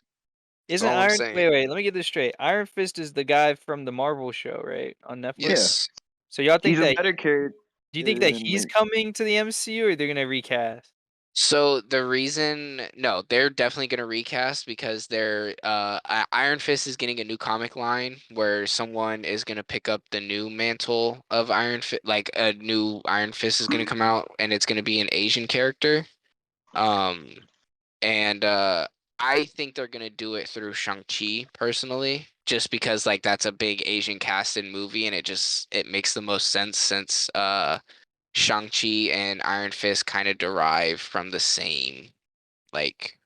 Isn't all I'm Iron? saying. Wait. Let me get this straight. Iron Fist is the guy from the Marvel show, right, on Netflix. Yes. So y'all think He's a that? better character. Do you think that than, he's like- coming to the MCU, or they're gonna recast? So the reason, no, they're definitely gonna recast because they're Iron Fist is getting a new comic line where someone is gonna pick up the new mantle of Iron Fist, like a new Iron Fist is gonna come out, and it's gonna be an Asian character. And I think they're gonna do it through Shang-Chi personally, just because like that's a big Asian casted movie, and it makes the most sense since Shang-Chi and Iron Fist kind of derive from the same like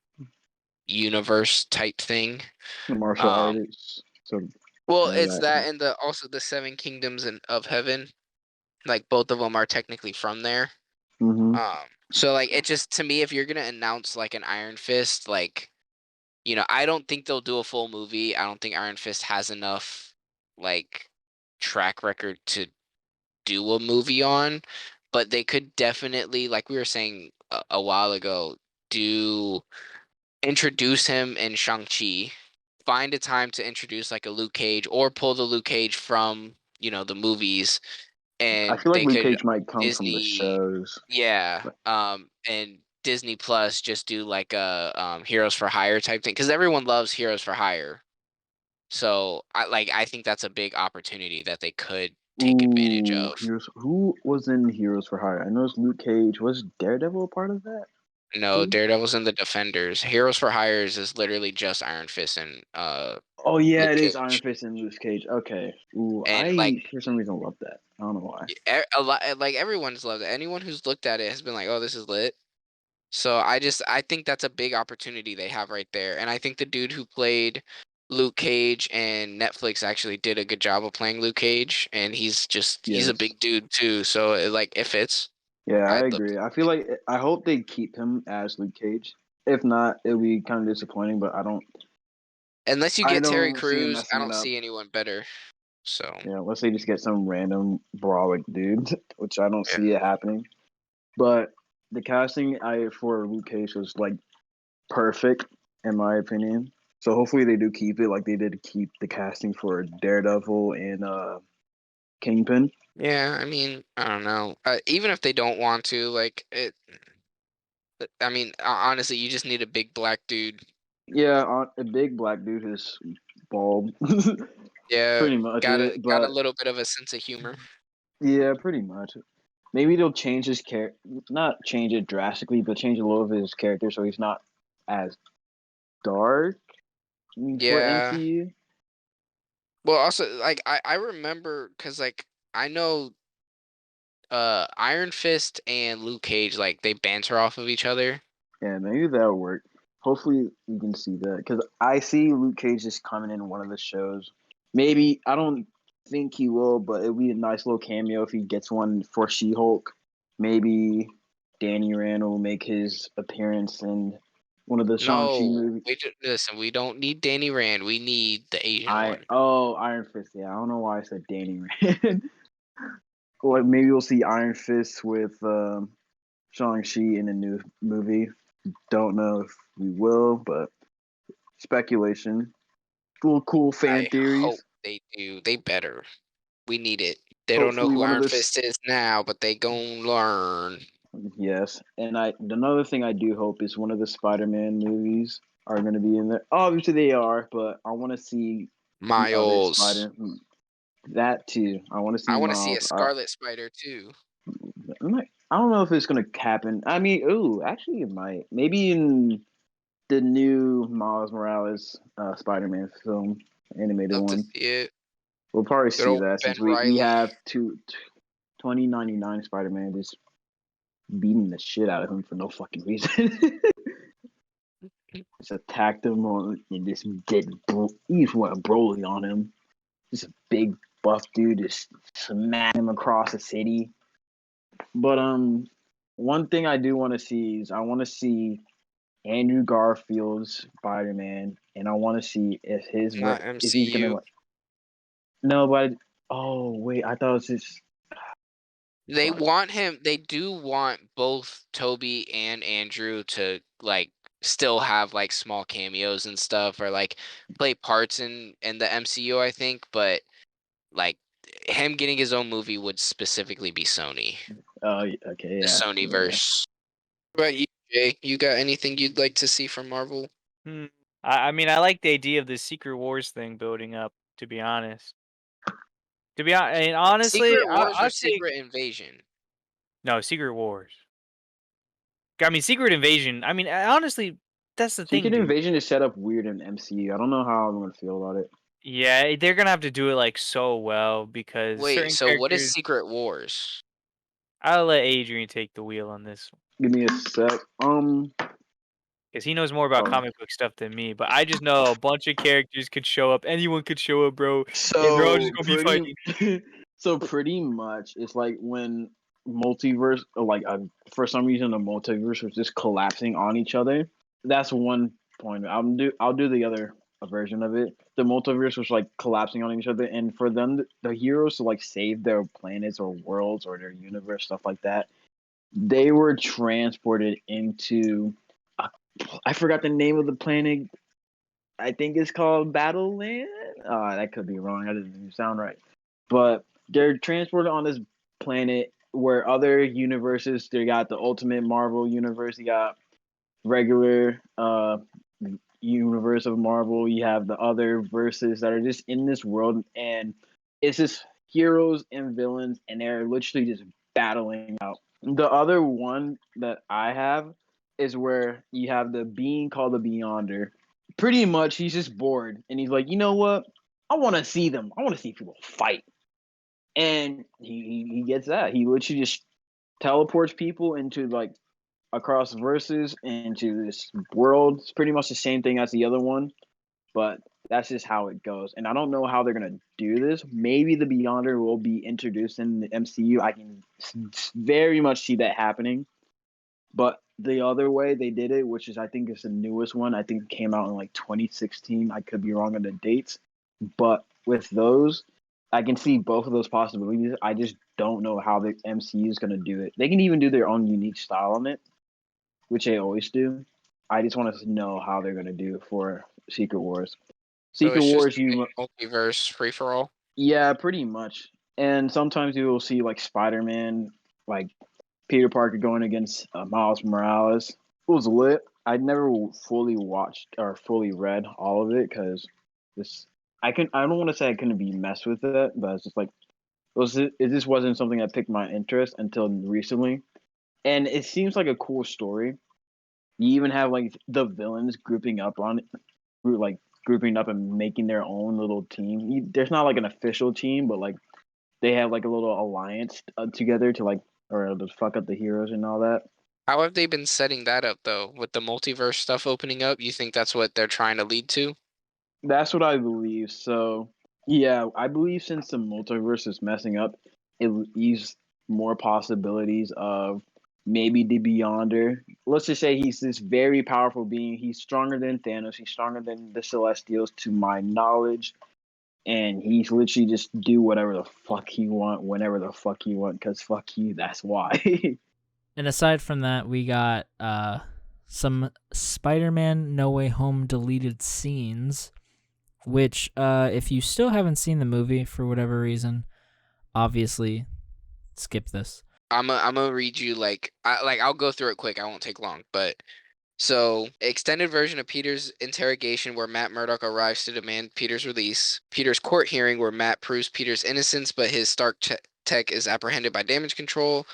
universe type thing. The martial artists. So Well, Yeah, it's that- that and also the Seven Kingdoms of Heaven. Like both of them are technically from there. mhm. So like it just, to me, if you're gonna announce like an Iron Fist, like, I don't think they'll do a full movie. I don't think Iron Fist has enough like track record to do a movie on, but they could definitely, like we were saying a while ago, introduce him in Shang-Chi, find a time to introduce like a Luke Cage or pull the Luke Cage from, the movies, and I feel like they Luke could Cage might come from the Disney, shows. yeah, and Disney Plus just do like a Heroes for Hire type thing, because everyone loves Heroes for Hire. So I think that's a big opportunity that they could take advantage Ooh, of. Who was in Heroes for Hire? I know it's Luke Cage. Was Daredevil a part of that? No, Who? Daredevil's in the Defenders. Heroes for Hires is literally just Iron Fist and Oh yeah, Luke it is Cage. Iron Fist and Luke Cage. Okay. Ooh, And, I like- for some reason love that. I don't know why. A lot, like everyone's loved it. Anyone who's looked at it has been like, "Oh, this is lit." So I think that's a big opportunity they have right there. And I think the dude who played Luke Cage and Netflix actually did a good job of playing Luke Cage, and he's a Yes. big dude too. So it fits. Yeah, I I'd love agree. I feel like I hope they keep him as Luke Cage. If not, it'll be kind of disappointing. But I don't. Unless you I get Terry don't see him Crews, I messing don't it up. see anyone better. So Yeah, unless they just get some random brolic dude, which I don't Yeah. see it happening. But the casting for Luke Cage was like perfect in my opinion. So hopefully they do keep it like they did keep the casting for Daredevil and Kingpin. yeah, I mean, I don't know. Even if they don't want to, like it. I mean, honestly, you just need a big black dude. Yeah, a big black dude who's bald. Yeah, pretty much got it. a But little bit of a sense of humor. yeah, pretty much. Maybe they'll change his character, not change it drastically, but change a little of his character so he's not as dark for Yeah. MCU. Well, also like I remember because like I know Iron Fist and Luke Cage like they banter off of each other. Yeah, maybe that'll work. Hopefully, we can see that because I see Luke Cage just coming in one of the shows. Maybe I don't think he will, but it'd be a nice little cameo if he gets one for She-Hulk. Maybe Danny Rand will make his appearance in one of the Shang-Chi No, movies. listen. We don't need Danny Rand. We need the Asian one. Iron Fist. Yeah, I don't know why I said Danny Rand. Or maybe we'll see Iron Fist with Shang-Chi in a new movie. Don't know if we will, but speculation. Cool fan I hope theories. they do. They better. We need it. They don't know Hopefully who one of Iron this. Fist is now, but they gon' learn. Yes, and another thing I do hope is one of the Spider-Man movies are going to be in there. Obviously they are, but I want to see the other Miles. Spider. That too. I want to see I want to see a Miles. Scarlet Spider too. I don't know if it's going to happen. I mean, ooh, actually it might. Maybe in the new Miles Morales Spider-Man film, animated Love to one. see it. We'll probably Good see old that Ben since we Riley. have 2099 Spider-Man just beating the shit out of him for no fucking reason. Just attacked him and just he just went Broly on him. Just a big buff dude just smacked him across the city. But one thing I do want to see is I want to see Andrew Garfield's Spider-Man, and I want to see if Not if he's gonna MCU. like. No, but oh wait, I thought it was just. They Fuck. want him. They do want both Toby and Andrew to like still have like small cameos and stuff, or like play parts in the MCU. I think, but like him getting his own movie would specifically be Sony, Oh, okay, the yeah. Sony verse. What about you, Jay? You got anything you'd like to see from Marvel? Hmm. I mean, I like the idea of the Secret Wars thing building up. To be honest, and honestly, Secret Wars or I'll take Secret Invasion? no Secret Wars. I mean, Secret Invasion. I mean, honestly, that's the thing, Secret dude. Invasion is set up weird in MCU. I don't know how I'm gonna feel about it. Yeah, they're gonna have to do it like so well because Wait, certain so what is characters. Secret Wars? I'll let Adrian take the wheel on this one Give me a sec. because he knows more about Oh. comic book stuff than me. But I just know a bunch of characters could show up. Anyone could show up, bro, and they're all just So gonna be fighting. pretty much, it's like when multiverse, or like for some reason, the multiverse was just collapsing on each other. That's one point. I'll do the other version of it. The multiverse was like collapsing on each other, and for them, the heroes to like save their planets or worlds or their universe, stuff like that, they were transported into. I forgot the name of the planet. I think it's called Battle Land. That could be wrong. That doesn't even sound right. But they're transported on this planet where other universes. They got the Ultimate Marvel universe. You got regular universe of Marvel. You have the other verses that are just in this world, and it's just heroes and villains, and they're literally just battling out. The other one that I have is where you have the being called the Beyonder. Pretty much, he's just bored, and he's like, you know what? I want to see them. I want to see people fight, and he gets that. He literally just teleports people into like across verses into this world. It's pretty much the same thing as the other one, but that's just how it goes. And I don't know how they're gonna do this. Maybe the Beyonder will be introduced in the MCU. I can very much see that happening. But the other way they did it, which is I think is the newest one, I think it came out in like 2016. I could be wrong on the dates, but with those, I can see both of those possibilities. I just don't know how the MCU is going to do it. They can even do their own unique style on it, which they always do. I just want to know how they're going to do for Secret Wars. So Secret it's just Wars, you multiverse free for all. yeah, pretty much. And sometimes you will see like Spider-Man, like Peter Parker going against Miles Morales. It was lit. I never fully watched or fully read all of it because this I don't want to say I couldn't be messed with it, but it's just like it just wasn't something that piqued my interest until recently. And it seems like a cool story. You even have like the villains grouping up on it, like grouping up and making their own little team. There's not like an official team, but like they have like a little alliance together to like or to fuck up the heroes and all that. How have they been setting that up though? With the multiverse stuff opening up, you think that's what they're trying to lead to? That's what I believe. So yeah, I believe since the multiverse is messing up, it leaves more possibilities of maybe the Beyonder. Let's just say he's this very powerful being. He's stronger than Thanos. He's stronger than the Celestials, to my knowledge. And he's literally just do whatever the fuck he want, whenever the fuck he want, because fuck you, that's why. And aside from that, we got some Spider-Man No Way Home deleted scenes, which if you still haven't seen the movie for whatever reason, obviously skip this. I'm gonna read you I'll go through it quick. I won't take long, but so extended version of Peter's interrogation where Matt Murdock arrives to demand Peter's release. Peter's court hearing where Matt proves Peter's innocence, but his Stark tech is apprehended by damage control.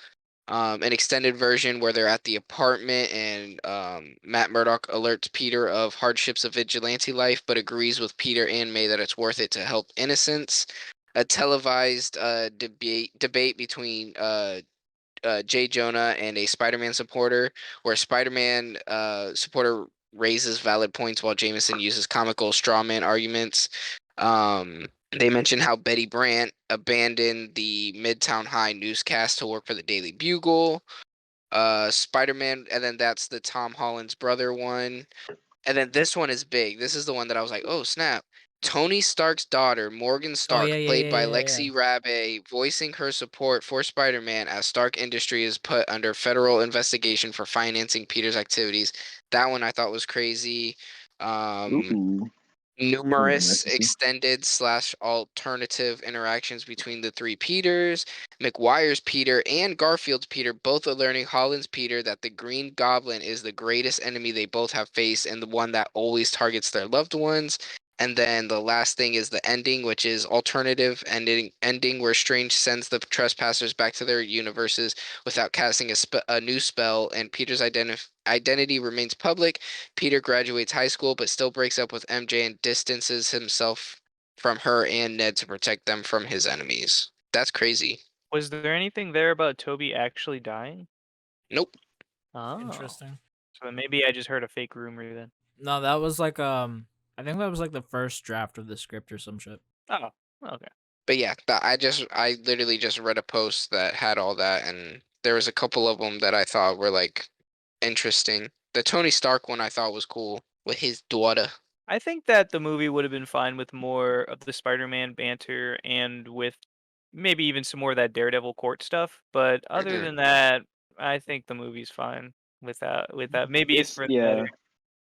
An extended version where they're at the apartment and Matt Murdock alerts Peter of hardships of vigilante life, but agrees with Peter and May that it's worth it to help innocents. A televised debate between Jay Jonah and a Spider-Man supporter, where Spider-Man supporter raises valid points while Jameson uses comical strawman arguments. They mention how Betty Brant abandoned the Midtown High newscast to work for the Daily Bugle. Spider-Man, and then that's the Tom Holland's brother one. And then this one is big. This is the one that I was like, oh snap. Tony Stark's daughter, Morgan Stark, played by Lexi Rabe, voicing her support for Spider-Man as Stark Industry is put under federal investigation for financing Peter's activities. That one I thought was crazy. Ooh. Numerous extended / alternative interactions between the three Peters, McGuire's Peter and Garfield's Peter, both are learning Holland's Peter that the Green Goblin is the greatest enemy they both have faced and the one that always targets their loved ones. And then the last thing is the ending, which is alternative ending where Strange sends the trespassers back to their universes without casting a new spell, and Peter's identity remains public. Peter graduates high school but still breaks up with MJ and distances himself from her and Ned to protect them from his enemies. That's crazy. Was there anything there about Toby actually dying? Nope. Oh. Interesting. So maybe I just heard a fake rumor then. No, that was like I think that was like the first draft of the script or some shit. Oh, okay. But yeah, I literally just read a post that had all that, and there was a couple of them that I thought were like interesting. The Tony Stark one I thought was cool with his daughter. I think that the movie would have been fine with more of the Spider-Man banter and with maybe even some more of that Daredevil court stuff. But other than that, I think the movie's fine with that. Maybe it's for the better.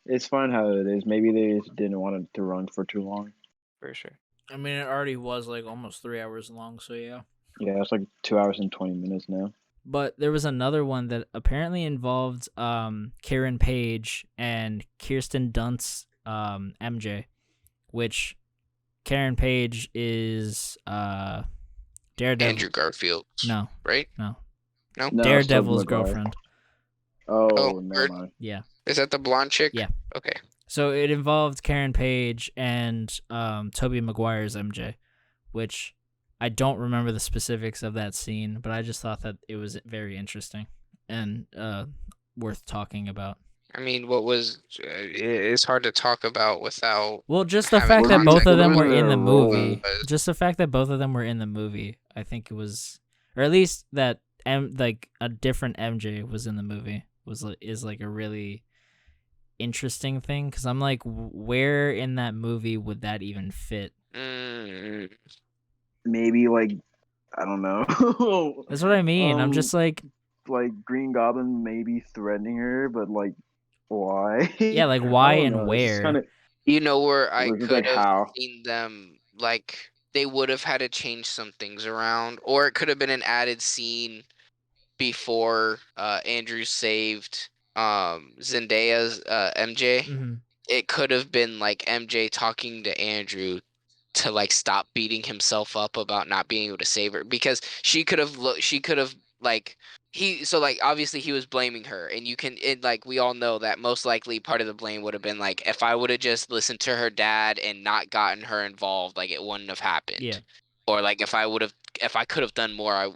It's fine how it is. Maybe they just didn't want it to run for too long. For sure. I mean, it already was like almost 3 hours long, so yeah. Yeah, it's like 2 hours and 20 minutes now. But there was another one that apparently involved Karen Page and Kirsten Dunst's MJ, which Karen Page is Daredevil. Andrew Garfield. No. Right? No. No? Daredevil's girlfriend. Oh, never mind. Yeah. Is that the blonde chick? Yeah. Okay. So it involved Karen Page and Tobey Maguire's MJ, which I don't remember the specifics of that scene, but I just thought that it was very interesting and worth talking about. I mean, it's hard to talk about without. Well, just the fact that both of them were in the movie. But Just the fact that both of them were in the movie, I think it was, or at least that like a different MJ was in the movie is like a really interesting thing, because I'm like, where in that movie would that even fit? Maybe like, I don't know. That's what I mean. I'm just like Green Goblin maybe threatening her, but like, why? Yeah, like why I don't and know. It's where? just kinda, you know where I Like, could like have how? seen them, like they would have had to change some things around, or it could have been an added scene before Andrew saved Zendaya's MJ. Mhm. It could have been like MJ talking to Andrew to like stop beating himself up about not being able to save her, because she could have like obviously he was blaming her, and like we all know that most likely part of the blame would have been like, if I would have just listened to her dad and not gotten her involved, like it wouldn't have happened. Yeah. Or like if I could have done more, I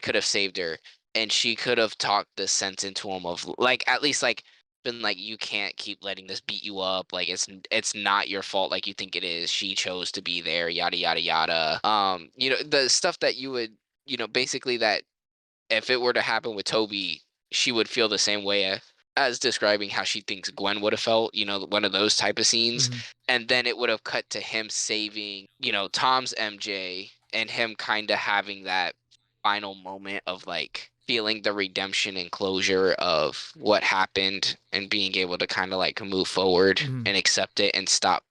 could have saved her, and she could have talked the sense into him of like, at least like been like, you can't keep letting this beat you up, like it's not your fault like you think it is, she chose to be there, yada yada yada. The stuff that you would, basically, that if it were to happen with Toby, she would feel the same way as describing how she thinks Gwen would have felt, one of those type of scenes. Mhm. And then it would have cut to him saving, Tom's MJ, and him kind of having that final moment of like feeling the redemption and closure of what happened, and being able to kind of like move forward Mhm. and accept it and stop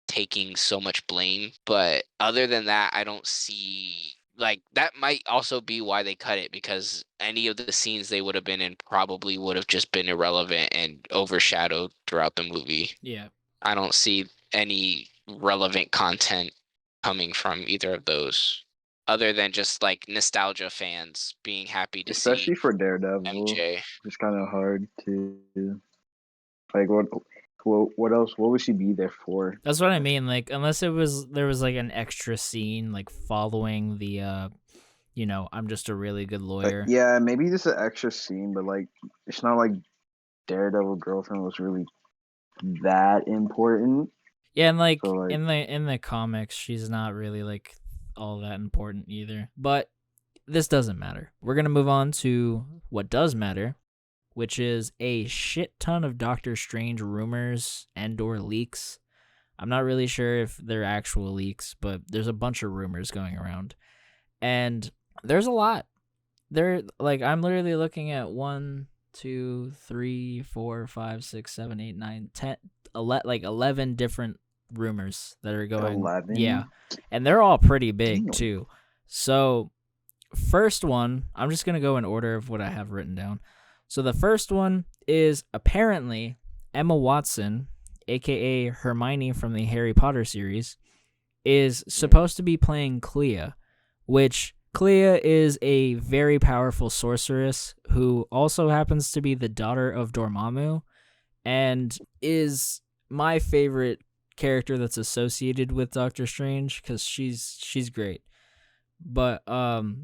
taking so much blame. But other than that, I don't see, like, that might also be why they cut it, because any of the scenes they would have been in probably would have just been irrelevant and overshadowed throughout the movie. Yeah. I don't see any relevant content coming from either of those, other than just like nostalgia fans being happy to see Especially for Daredevil, MJ. it's kind of hard to like what else? What would she be there for? That's what I mean. Like, unless there was like an extra scene, like following the, I'm just a really good Like, lawyer. yeah, maybe just an extra scene, but like it's not like Daredevil girlfriend was really that important. Yeah, and like, So, like, in the comics, she's not really like all that important either. But this doesn't matter. We're gonna move on to what does matter, which is a shit ton of Doctor Strange rumors and/or leaks. I'm not really sure if they're actual leaks, but there's a bunch of rumors going around, and there's a lot. I'm literally looking at 1, 2, 3, 4, 5, 6, 7, 8, 9, 10, 11 different rumors that are going. 11? Yeah, and they're all pretty big Damn. too. So, first one, I'm just gonna go in order of what I have written down. So the first one is apparently Emma Watson, aka Hermione from the Harry Potter series, is supposed to be playing Clea, which Clea is a very powerful sorceress who also happens to be the daughter of Dormammu, and is my favorite character that's associated with Doctor Strange, because she's great. But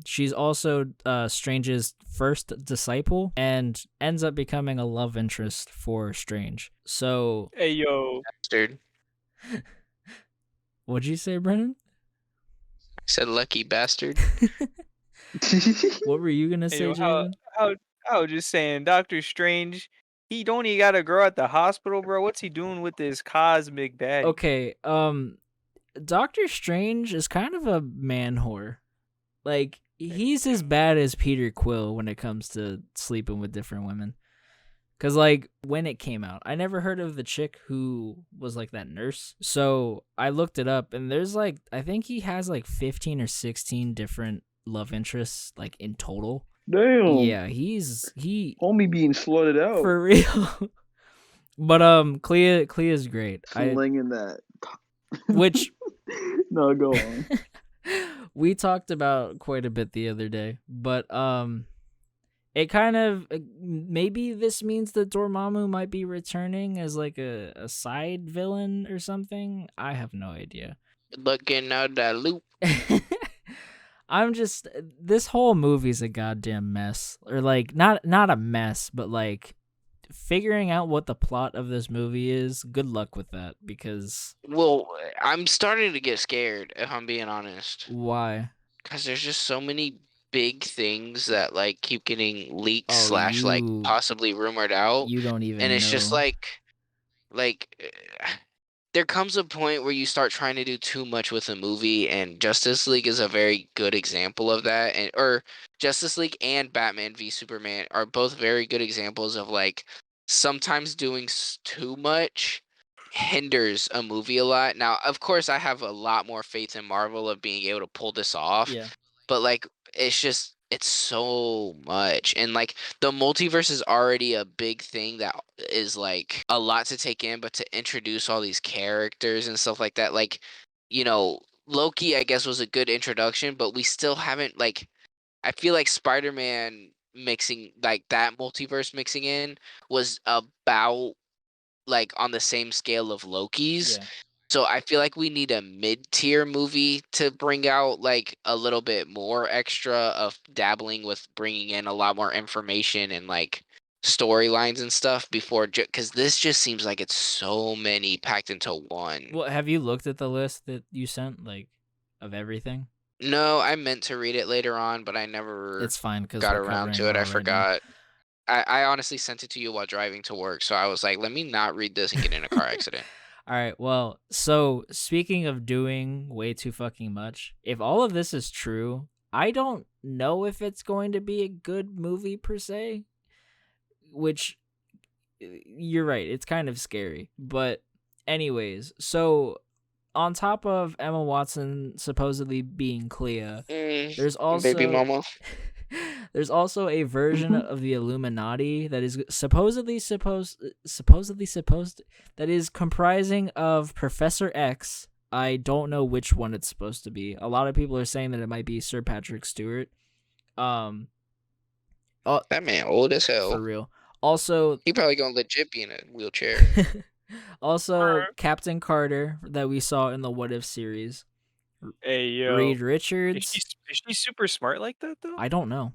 she's also Strange's first disciple and ends up becoming a love interest for Strange. So, Hey yo, Bastard. what'd you say, Brennan? I said lucky bastard. What were you gonna hey say, yo, Jason? I was just saying, Doctor Strange, he don't even got a girl at the hospital, bro. What's he doing with this cosmic baddie? Okay, Doctor Strange is kind of a man whore. Like, he's as bad as Peter Quill when it comes to sleeping with different women. Because, like, when it came out, I never heard of the chick who was, like, that nurse. So I looked it up, and there's, like, I think he has, like, 15 or 16 different love interests, like, in total. Damn. Yeah, he Homie being slutted out. for real. But Clea's great. Slinging that. Which No, go on. we talked about quite a bit the other day, but it kind of, maybe this means that Dormammu might be returning as like a side villain or something. I have no idea. Looking out that loop. This whole movie's a goddamn mess, or like not a mess, but like figuring out what the plot of this movie is. Good luck with that, because Well, I'm starting to get scared, if I'm being honest, why? because there's just so many big things that like keep getting leaked Oh, slash like possibly rumored out, You don't even and it's know. just like there comes a point where you start trying to do too much with a movie, and Justice League is a very good example of that. Or Justice League and Batman v Superman are both very good examples of like sometimes doing too much hinders a movie a lot. Now, of course, I have a lot more faith in Marvel of being able to pull this off, Yeah. but like it's just it's so much. And like the multiverse is already a big thing that is like a lot to take in, but to introduce all these characters and stuff like that, like, you know, Loki, I guess, was a good introduction, but we still haven't like, I feel like Spider-Man mixing like that multiverse mixing in was about like on the same scale of Loki's. Yeah. So I feel like we need a mid-tier movie to bring out like a little bit more extra of dabbling with bringing in a lot more information and like storylines and stuff before, because this just seems like it's so many packed into one. Well, have you looked at the list that you sent, like, of everything? No, I meant to read it later on, but I never It's fine because got we're around covering to it. I Raw right now. forgot. I honestly sent it to you while driving to work, so I was like, let me not read this and get in a car accident. All right. Well, so speaking of doing way too fucking much, if all of this is true, I don't know if it's going to be a good movie per se. Which, you're right, it's kind of scary. But anyways, so on top of Emma Watson supposedly being Clea, there's also Baby mama. there's also a version of the Illuminati that is supposedly that is comprising of Professor X. I don't know which one it's supposed to be. A lot of people are saying that it might be Sir Patrick Stewart. That man old as hell. For real. Also, he probably gonna legit be in a wheelchair. Also, Captain Carter that we saw in the What If series. Hey, yo. Reed Richards. Is she super smart like that, though? I don't know.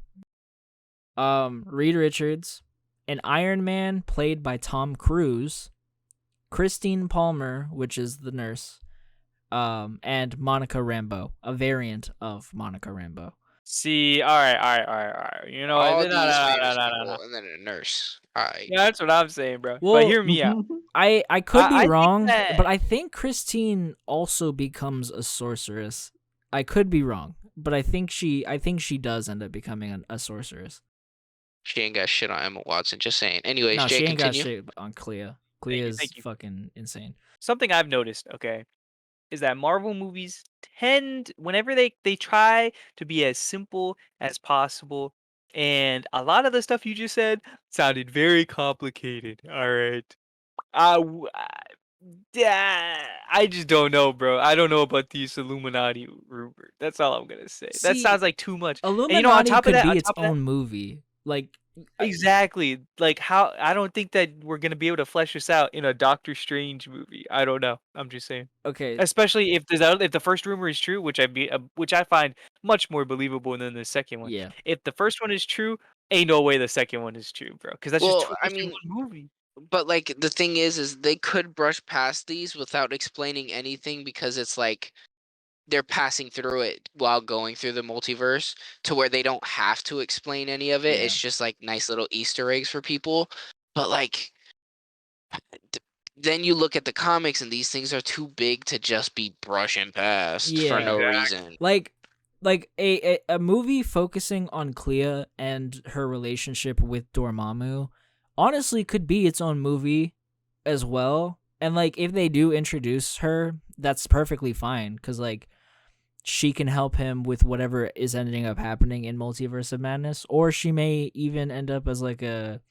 Reed Richards. An Iron Man played by Tom Cruise. Christine Palmer, which is the nurse. And Monica Rambeau, a variant of Monica Rambeau. See, all right. You know, all no, these famous people, and then a nurse. All right. Yeah, that's what I'm saying, bro. Well, but hear me out. I could be I wrong, think that... but I think Christine also becomes a sorceress. I could be wrong, but I think she does end up becoming a sorceress. She ain't got shit on Emma Watson. Just saying. Anyways, No, Jay, she ain't continue. got shit on Clea. Clea is fucking insane. Something I've noticed, okay, is that Marvel movies tend, whenever they try to be as simple as possible, and a lot of the stuff you just said sounded very complicated. All right, I just don't know, bro. I don't know about these Illuminati rumors. That's all I'm gonna say. That sounds like too much. Illuminati and, you know, on top could of that, be its own movie. Like, exactly. Like, how I don't think that we're gonna be able to flesh this out in a Doctor Strange movie. I don't know. I'm just saying. Okay. Especially if the first rumor is true, which I find much more believable than the second one. Yeah. If the first one is true, ain't no way the second one is true, bro. Because that's just too much in one movie. But like the thing is they could brush past these without explaining anything, because it's like they're passing through it while going through the multiverse, to where they don't have to explain any of it. Yeah. It's just like nice little Easter eggs for people. But like, then you look at the comics and these things are too big to just be brushing past for no reason. Like a movie focusing on Clea and her relationship with Dormammu honestly could be its own movie as well. And like, if they do introduce her, that's perfectly fine, because like, she can help him with whatever is ending up happening in Multiverse of Madness, or she may even end up as like an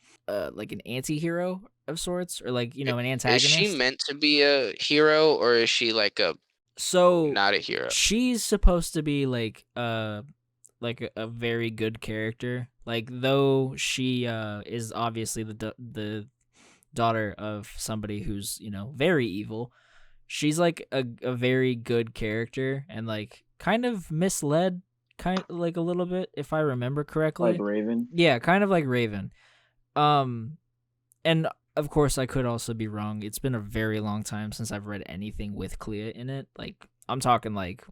anti-hero of sorts, or like, you know, an antagonist. Is she meant to be a hero, or is she like not a hero? She's supposed to be like a very good character. Like, though she is obviously the daughter of somebody who's, you know, very evil, she's like a very good character, and like kind of misled, kind of like a little bit, if I remember correctly. Like Raven? Yeah, kind of like Raven. And of course I could also be wrong. It's been a very long time since I've read anything with Clea in it. Like, I'm talking like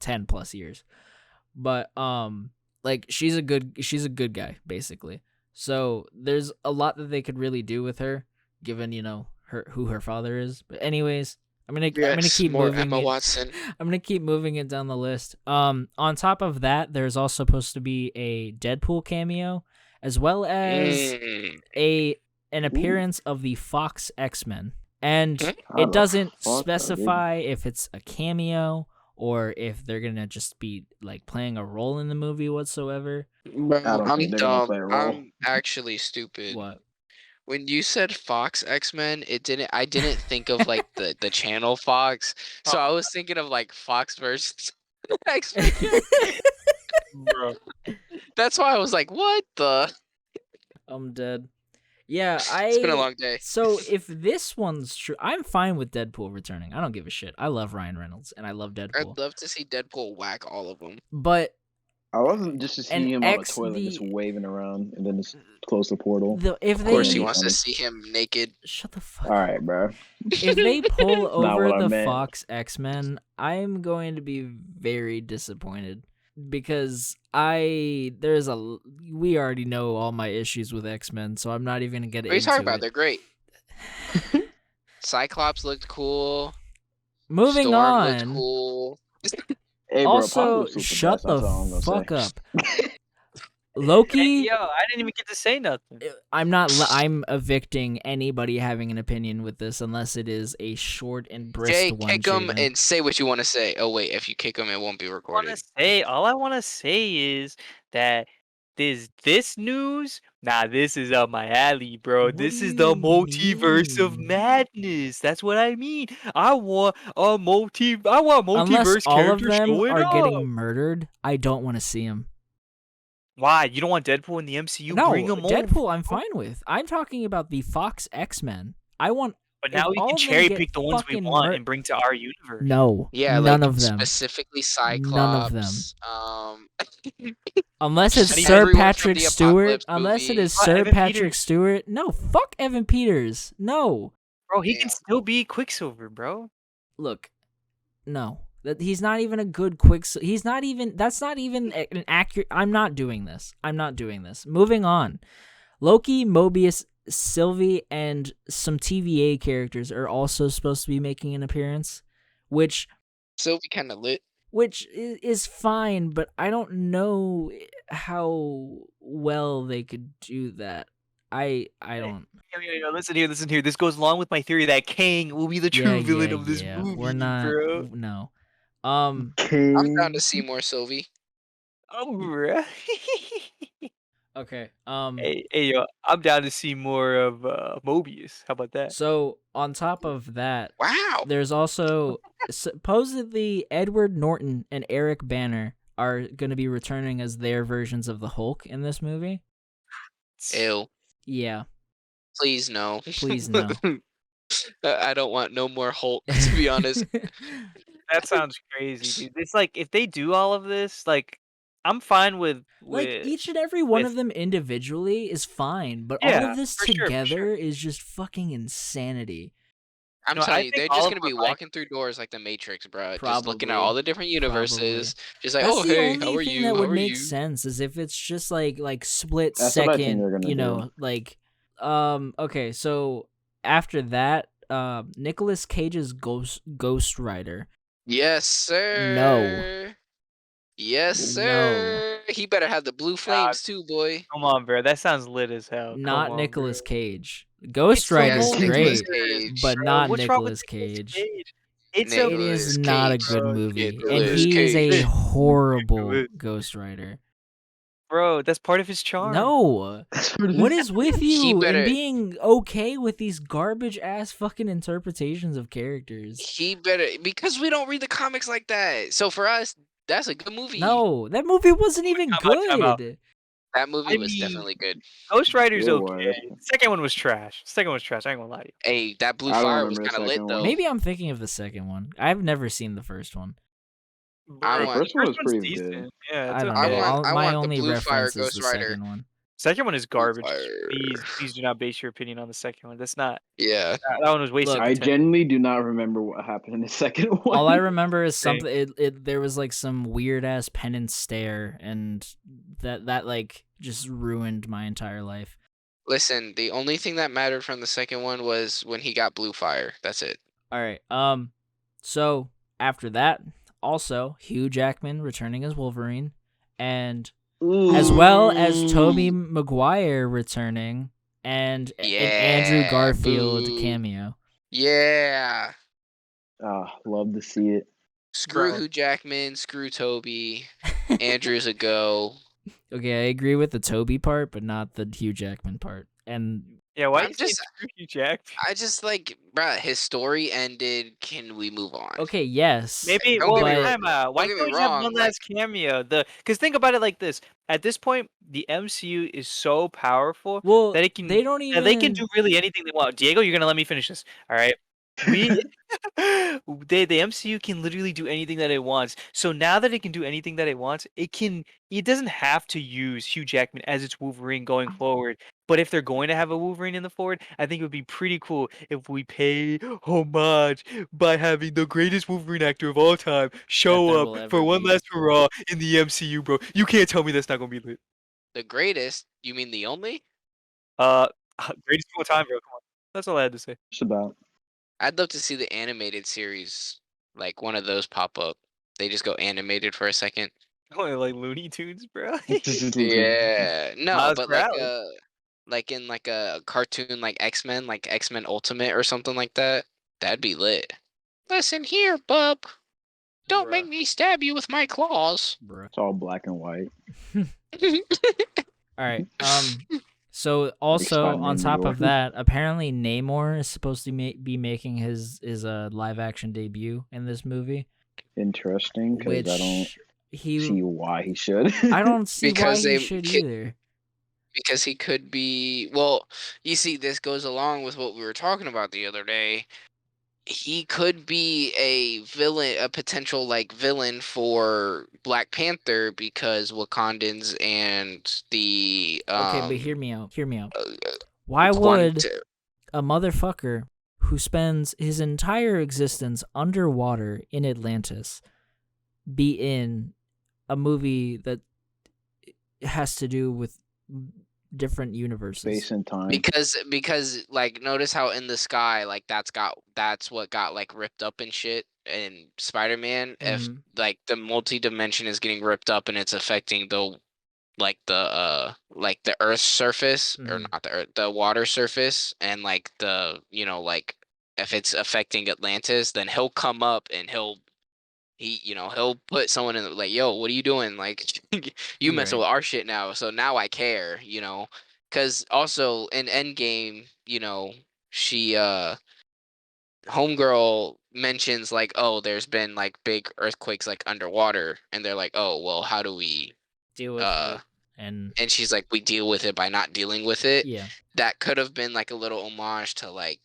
10 plus years. But like, she's a good guy, basically. So there's a lot that they could really do with her, given, you know, who her father is. But anyways, I'm gonna keep moving. Emma Watson. I'm gonna keep moving it down the list. On top of that, there's also supposed to be a Deadpool cameo, as well as an appearance of the Fox X-Men, and it doesn't specify if it's a cameo or if they're gonna just be like playing a role in the movie whatsoever. Bro, I don't I'm think they're gonna dumb. play a role. I'm actually stupid. What? When you said Fox X-Men, I didn't think of like the channel Fox. So I was thinking of like Fox versus X-Men. Bro. That's why I was like, what the? I'm dead. Yeah, It's been a long day. So if this one's true, I'm fine with Deadpool returning. I don't give a shit. I love Ryan Reynolds and I love Deadpool. I'd love to see Deadpool whack all of them. But I wasn't just to see And him on the X, toilet the- just waving around and then just close the portal. if Of course, they he wants to see him naked. shut the fuck All up. right, bro. If they pull not over what I the meant. Fox X-Men, I'm going to be very disappointed because we already know all my issues with X-Men, so I'm not even gonna get What are you into talking about? it. They're great. Cyclops looked cool. Moving Storm looked on. cool. Hey, bro, Also, Apocalypse was the shut best, that's all I'm the gonna fuck say. up. Loki. Hey, yo, I didn't even get to say nothing. I'm evicting anybody having an opinion with this unless it is a short and brisk Jay, one. kick him Jaden. and say what you want to say. Oh wait, if you kick him, it won't be recorded. All I want to say is that this news, this is up my alley, bro. What This do is the you multiverse of mean? madness. That's what I mean. I want multiverse Unless all of characters them showing are up. getting murdered, I don't want to see them. Why? You don't want Deadpool in the MCU? No, Bring him Deadpool I'm fine with. I'm talking about the Fox X-Men. I want. But if now we all can of them cherry get pick the ones we fucking want and bring to our universe. No, Yeah, none like of them. specifically None of them. Cyclops. Unless it's Not even Sir everyone from Patrick the Stewart. Apocalypse Unless it movie. is What, Sir Evan Patrick Peters? Stewart. No, fuck Evan Peters. No. Bro, he can Damn. still be Quicksilver, bro. Look, no. That he's not even a good he's not even. That's not even an accurate. I'm not doing this. Moving on. Loki, Mobius, Sylvie, and some TVA characters are also supposed to be making an appearance, which Sylvie kind of lit. is fine, but I don't know how well they could do that. I don't. Yo, listen here. This goes along with my theory that Kang will be the true villain of this movie, We're not. bro. No. I'm down to King. see more Sylvie. Oh, bro. Okay. hey, yo, I'm down to see more of Mobius. How about that? So on top of that, Wow. there's also supposedly Edward Norton and Eric Banner are going to be returning as their versions of the Hulk in this movie. Ew. Yeah. Please no. Please no. I don't want no more Hulk, to be honest. That sounds crazy, dude. It's like if they do all of this, like I'm fine with Like each and every one of with- them individually is fine, but all Yeah, of this for sure, for together sure. is just fucking insanity. I'm No, I telling you, think they're all just of gonna be them, like- walking through doors like the Matrix, bro. Just looking at Probably. all the different universes. Just like, That's oh the hey, only how are thing you? that How would are make you? sense is if it's just like split That's what I think second, they're gonna do. like okay, so after that, Nicolas Cage's Ghost Rider. Yes, sir. Yes, No. sir. He better have the blue flames too, boy. Come on, bro. That sounds lit as hell. Not Come on, Nicolas bro. Cage. Ghost It's Rider's Yes, Nicolas great, Cage. but Bro, not what's wrong with Nicolas Cage. It's It Nicolas is not a Cage. good bro. movie, and Nicolas he is a Cage. horrible Nicolas. Ghost Rider. Bro, that's part of his charm. No, what is with He you better- and being okay with these garbage ass fucking interpretations of characters? He better, because we don't read the comics like that. So for us, that's a good movie. No, that movie wasn't even Time out. good. That movie I was mean- definitely good. Ghost Rider's It okay. was. The second one was trash. I ain't gonna lie to you. Hey, that blue I don't fire was remember the kind of lit second though. one. Maybe I'm thinking of the second one. I've never seen the first one. I Bro, want- First one was one's pretty decent. good. Yeah, it's I don't okay. know. I My want the only Blue Fire reference is Ghost the Rider. second one. Second one is garbage. Fire. Please do not base your opinion on the second one. That's not. Yeah. That one was wasted. Look, I potential. genuinely do not remember what happened in the second one. All I remember is Same. something. There was like some weird ass penance stare, and that like just ruined my entire life. Listen, the only thing that mattered from the second one was when he got blue fire. That's it. All right. So after that, also Hugh Jackman returning as Wolverine, and as well as Tobey Maguire returning, and an Andrew Yeah, Garfield boo. cameo. Yeah. Love to see it. Screw Bro. Hugh Jackman, screw Toby. Andrew's a go. Okay, I agree with the Toby part, but not the Hugh Jackman part. And Yeah, why I'm you saying just- screw you, Jack? I just like, bruh, his story ended. Can we move on? okay, yes. Maybe. Don't Well, get me but- wrong. time out. Why Don't get can't me we just have wrong, one like- last cameo? Because think about it like this: at this point, the MCU is so powerful well, that it can. they don't even. They can do really anything they want. Diego, you're gonna let me finish this. All right. We the MCU can literally do anything that it wants. So now that it can do anything that it wants, it doesn't have to use Hugh Jackman as its Wolverine going forward. But if they're going to have a Wolverine in the forward, I think it would be pretty cool if we pay homage by having the greatest Wolverine actor of all time show there up will ever for one be. last hurrah in the MCU, bro. You can't tell me that's not gonna be lit. The greatest? You mean the only? Greatest of all time, bro. Come on. That's all I had to say. Just about. I'd love to see the animated series, like one of those pop up. They just go animated for a second. Only like Looney Tunes, bro. Yeah, no, Miles but Morales. like in like a cartoon, like X-Men Ultimate or something like that. That'd be lit. Listen here, bub. Don't Bruh. make me stab you with my claws. Bruh. It's all black and white. All right. So also Spider-Man on New top York. of that, apparently Namor is supposed to be making his live action debut in this movie, Interesting, because which I don't he see why he should. I don't see Because why he they should ki- either. Because he could be. Well, you see, this goes along with what we were talking about the other day. He could be a villain, a potential like villain for Black Panther because Wakandans and the Okay, but hear me out. Hear me out. uh, Why wanting would to- a motherfucker who spends his entire existence underwater in Atlantis be in a movie that has to do with different universes? Space and time. because like notice how in the sky like that's what got like ripped up and shit in Spider-Man. If Mhm. like the multi-dimension is getting ripped up and it's affecting the Earth's surface, or Mhm. not the Earth, the water surface, and like the like if it's affecting Atlantis, then he'll come up and he'll put someone in like, yo, what are you doing? Like, you You're messing right. with our shit now. So now I care, because also in Endgame, she homegirl mentions like, oh, there's been like big earthquakes like underwater, and they're like, oh, well, how do we Deal with it. And and she's like, we deal with it by not dealing with it. yeah, That could have been like a little homage to like,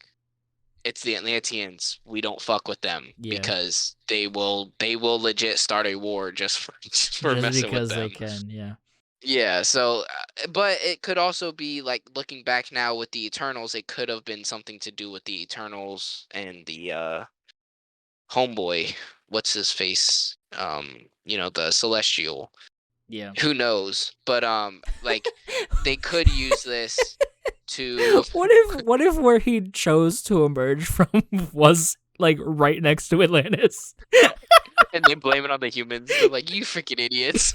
it's the Atlanteans. We don't fuck with them Yeah. because they will legit start a war just for just messing because with them. they can, yeah. Yeah. So, but it could also be like looking back now with the Eternals. It could have been something to do with the Eternals and the homeboy. What's his face? The Celestial. Yeah. Who knows? But like they could use this to. What if where he chose to emerge from was like right next to Atlantis? And they blame it on the humans. They're like, you freaking idiots.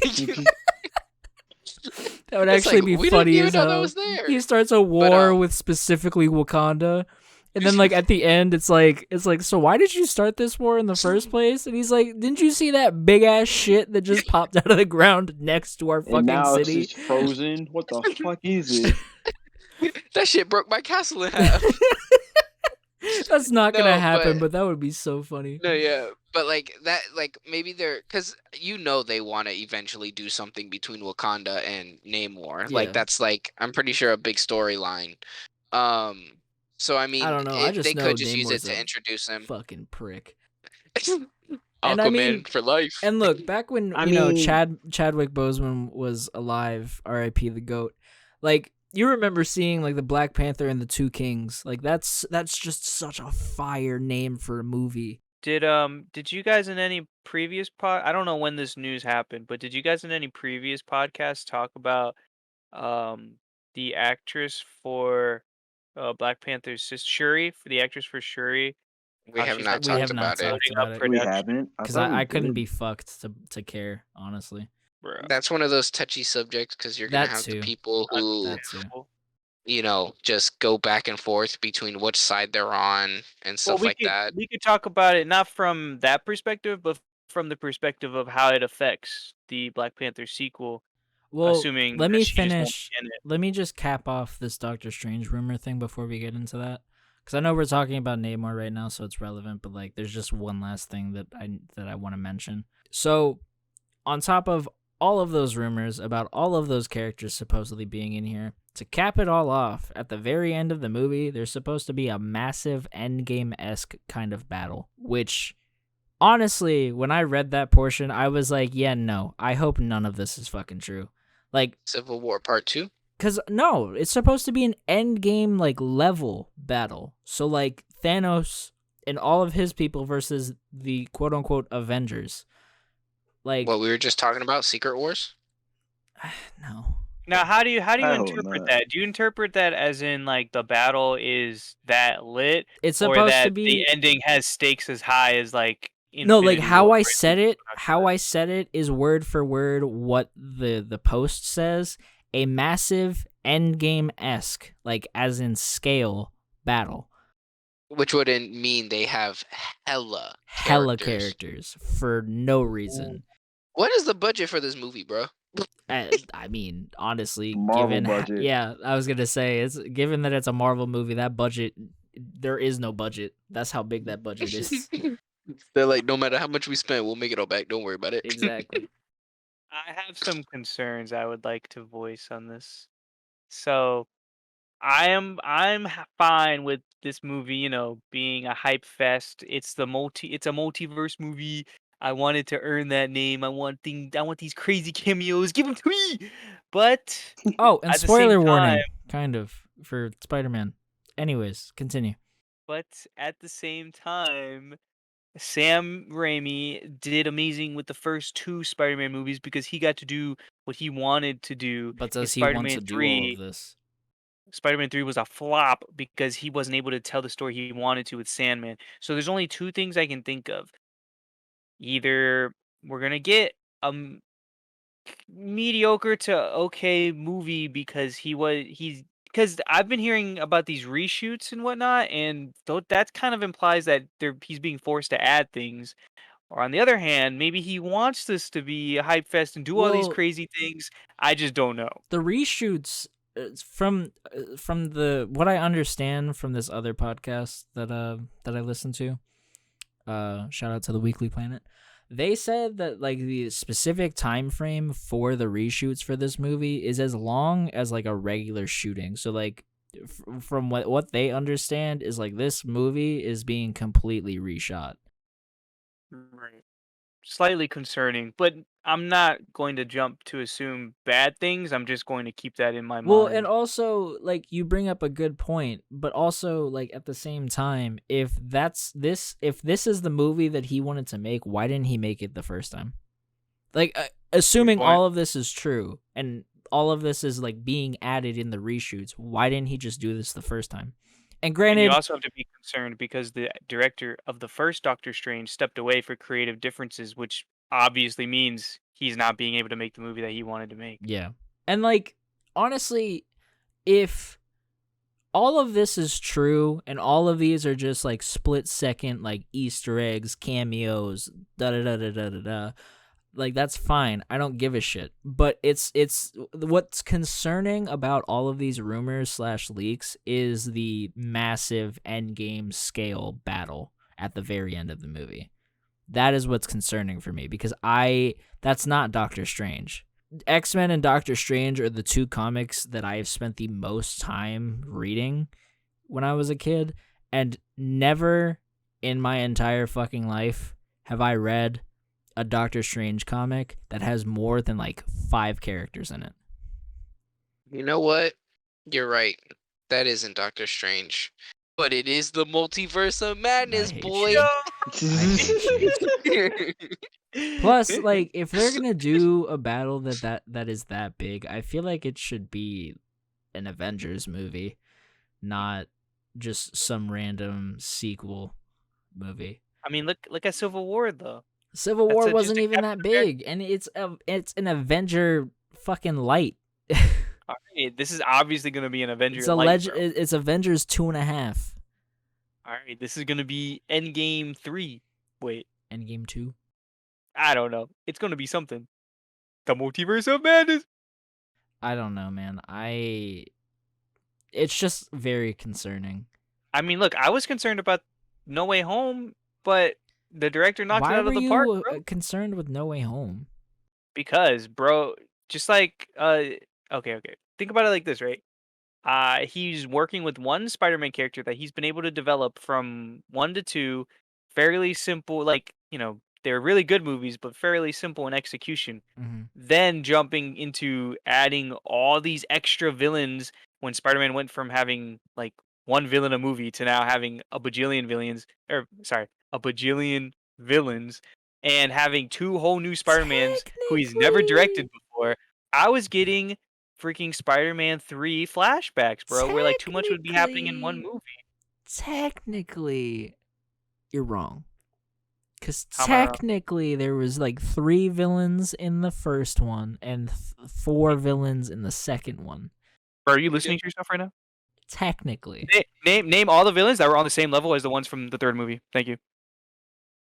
That would It's actually like, be we didn't funny even as know that hell. was there. He starts a war um, with specifically Wakanda. And then like at the end it's like so why did you start this war in the first place? And he's like, didn't you see that big ass shit that just popped out of the ground next to our And fucking now city? it's just frozen. What the fuck is it? That shit broke my castle in half. That's not gonna No, happen, but- but that would be so funny. No, yeah, but like that, like maybe they're because they want to eventually do something between Wakanda and Namor. Yeah. Like that's like I'm pretty sure a big storyline. So I mean, I don't know. I just they know could just use it Namor's to a introduce him. fucking prick. Aquaman And I mean- for life. And look, back when I mean- Chadwick Boseman was alive, R.I.P. the GOAT. Like you remember seeing like the Black Panther and the Two Kings. Like that's just such a fire name for a movie. Did you guys in any previous I don't know when this news happened, but did you guys in any previous podcasts talk about the actress for Black Panther's sister Shuri, for the actress for Shuri? We how have she's, not like, We have talked not about it. talked Putting up about it We production. haven't. because thought we I couldn't did. be fucked to care, honestly. Bruh. That's one of those touchy subjects because you're gonna That have too. the people who That too. just go back and forth between which side they're on and stuff like that. We could talk about it not from that perspective, but from the perspective of how it affects the Black Panther sequel, Well, assuming let that me she just won't finish. be in it. Let me just cap off this Doctor Strange rumor thing before we get into that, because I know we're talking about Namor right now, so it's relevant. But like, there's just one last thing that I want to mention. So, on top of all of those rumors about all of those characters supposedly being in here, to cap it all off, at the very end of the movie, there's supposed to be a massive Endgame-esque kind of battle, which, honestly, when I read that portion, I was like, yeah, no, I hope none of this is fucking true. Like, Civil War Part 2? because, no, it's supposed to be an Endgame, like, level battle. So, like, Thanos and all of his people versus the quote-unquote Avengers. Like, What we were just talking about, Secret Wars? no. Now, how do you I hope interpret not. that? Do you interpret that as in like the battle is that lit, It's or supposed that to be... the ending has stakes as high as like No, like Infinity how War, I right? said it is word for word what the post says. A massive Endgame-esque, like as in scale, battle. Which wouldn't mean they have hella Characters for no reason. What is the budget for this movie, bro? I mean, honestly, Marvel budget. yeah, I was gonna say, it's given that it's a Marvel movie, that budget, there is no budget. That's how big that budget is. They're like, no matter how much we spend, we'll make it all back. Don't worry about it. Exactly. I have some concerns I would like to voice on this. So, I'm fine with this movie, being a hype fest. It's a multiverse movie. I wanted to earn that name. I want these crazy cameos. Give them to me. But Oh, and at the same spoiler warning, time- kind of, for Spider-Man. Anyways, continue. But at the same time, Sam Raimi did amazing with the first two Spider-Man movies because he got to do what he wanted to do. But in does he want Spider-Man to do 3, all of this? Spider-Man 3 was a flop because he wasn't able to tell the story he wanted to with Sandman. So there's only two things I can think of. Either we're gonna get a mediocre to okay movie because because I've been hearing about these reshoots and whatnot, and that kind of implies that he's being forced to add things. Or on the other hand, maybe he wants this to be a hype fest and do all these Well, crazy things. I just don't know. the reshoots, from the what I understand from this other podcast that I listened to, shout out to the Weekly Planet. They said that like the specific time frame for the reshoots for this movie is as long as like a regular shooting. So like from what they understand is like this movie is being completely reshot. Right. Slightly concerning, but I'm not going to jump to assume bad things. I'm just going to keep that in my Well, mind. and also, like, you bring up a good point, but also, like, at the same time, if this is the movie that he wanted to make, why didn't he make it the first time? Like, assuming point. all of this is true, and all of this is, like, being added in the reshoots, why didn't he just do this the first time? And And granted, you also have to be concerned because the director of the first Doctor Strange stepped away for creative differences, which obviously means he's not being able to make the movie that he wanted to make. yeah. And, like, honestly, if all of this is true and all of these are just like split second like Easter eggs, cameos, da da da da da da da, like that's fine. I don't give a shit. But it's what's concerning about all of these rumors / leaks is the massive endgame scale battle at the very end of the movie. That is what's concerning for me because that's not Doctor Strange. X-Men and Doctor Strange are the two comics that I have spent the most time reading when I was a kid, and never in my entire fucking life have I read a Doctor Strange comic that has more than like 5 characters in it. You know what? You're right. That isn't Doctor Strange. But it is the Multiverse of Madness, hate boy. you. Plus, like, if they're gonna do a battle that is that big, I feel like it should be an Avengers movie, not just some random sequel movie. I mean, look at Civil War though. Civil That's War just wasn't a even Captain that big, and it's an Avenger fucking light. All right, this is obviously going to be an Avenger. It's a light, bro. It's Avengers 2.5. All right, this is going to be Endgame 3. Wait, Endgame 2. I don't know. It's gonna be something. The Multiverse of Madness. I don't know, man. It's just very concerning. I mean, look, I was concerned about No Way Home, but the director knocked it Why out were of the park, you bro. concerned with No Way Home? Because, bro, just like okay. Think about it like this, right? He's working with one Spider-Man character that he's been able to develop from 1 to 2, fairly simple, like, they're really good movies, but fairly simple in execution. Mm-hmm. Then jumping into adding all these extra villains when Spider-Man went from having like one villain a movie to now having a bajillion villains, and having 2 whole new Spider-Mans who he's never directed before. I was getting freaking Spider-Man 3 flashbacks, bro, where like too much would be happening in one movie. Technically, you're wrong. Because How am I wrong? technically, there was like 3 villains in the first one and 4 villains in the second one. Bro, are you listening to yourself right now? Technically. Name all the villains that were on the same level as the ones from the 3rd movie. Thank you.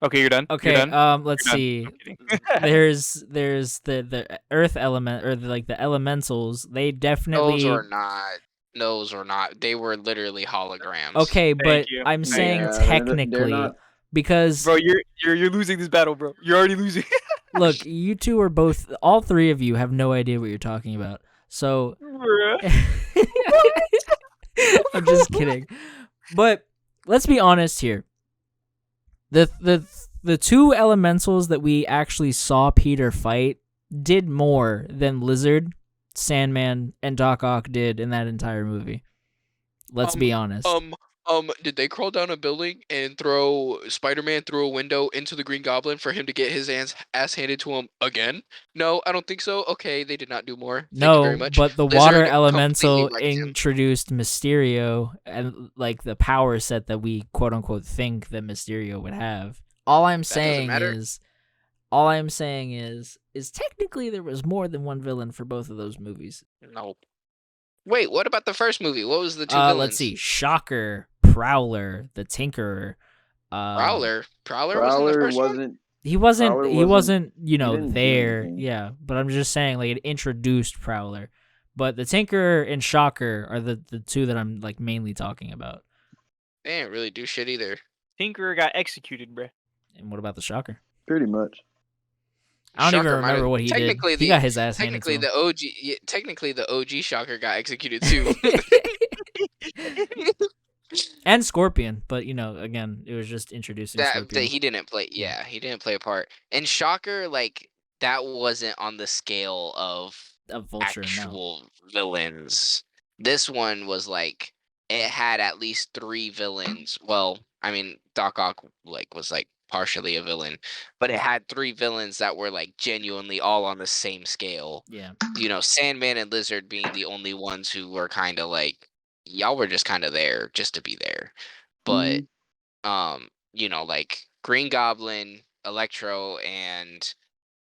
Okay, you're done. Okay, You're done? let's You're done. see. I'm kidding. There's the earth element, or the elementals. They definitely. Those are not. They were literally holograms. Okay, but you. I'm Thank saying you. Yeah, they're technically not- because Bro, you're losing this battle, bro. You're already losing. look, you two are both. All 3 of you have no idea what you're talking about. So I'm just kidding. But let's be honest here. The 2 elementals that we actually saw Peter fight did more than Lizard, Sandman, and Doc Ock did in that entire movie. Let's be honest. Did they crawl down a building and throw Spider-Man through a window into the Green Goblin for him to get his ass handed to him again? No, I don't think so. Okay, they did not do more. Thank you very much. But the Lizard water completely elemental wrecked him. introduced Mysterio and like the power set that we quote unquote think that Mysterio would have. All I'm saying is technically there was more than one villain for both of those movies. No. Wait, what about the first movie? What was the 2 villains? Let's see. Shocker, Prowler, the Tinkerer. Prowler wasn't the first one? He wasn't, Prowler you wasn't- know, didn't do there. anything. Yeah, but I'm just saying, like, it introduced Prowler. But the Tinkerer and Shocker are the 2 that I'm, like, mainly talking about. They didn't really do shit either. Tinkerer got executed, bro. And what about the Shocker? Pretty much. I don't even Shocker might remember have- what he did. technically He the- got his ass handed to him. Technically the OG Shocker got executed too. And Scorpion, but, you know, again, it was just introducing Scorpion. He didn't play. Yeah, he didn't play a part. And Shocker, like, that wasn't on the scale of Vulture, no. actual villains. This one was like, it had at least 3 villains. Well, I mean, Doc Ock was like partially a villain, but it had 3 villains that were like genuinely all on the same scale. Yeah. You know, Sandman and Lizard being the only ones who were kind of like, y'all were just kind of there just to be there. But you know, like Green Goblin, Electro, and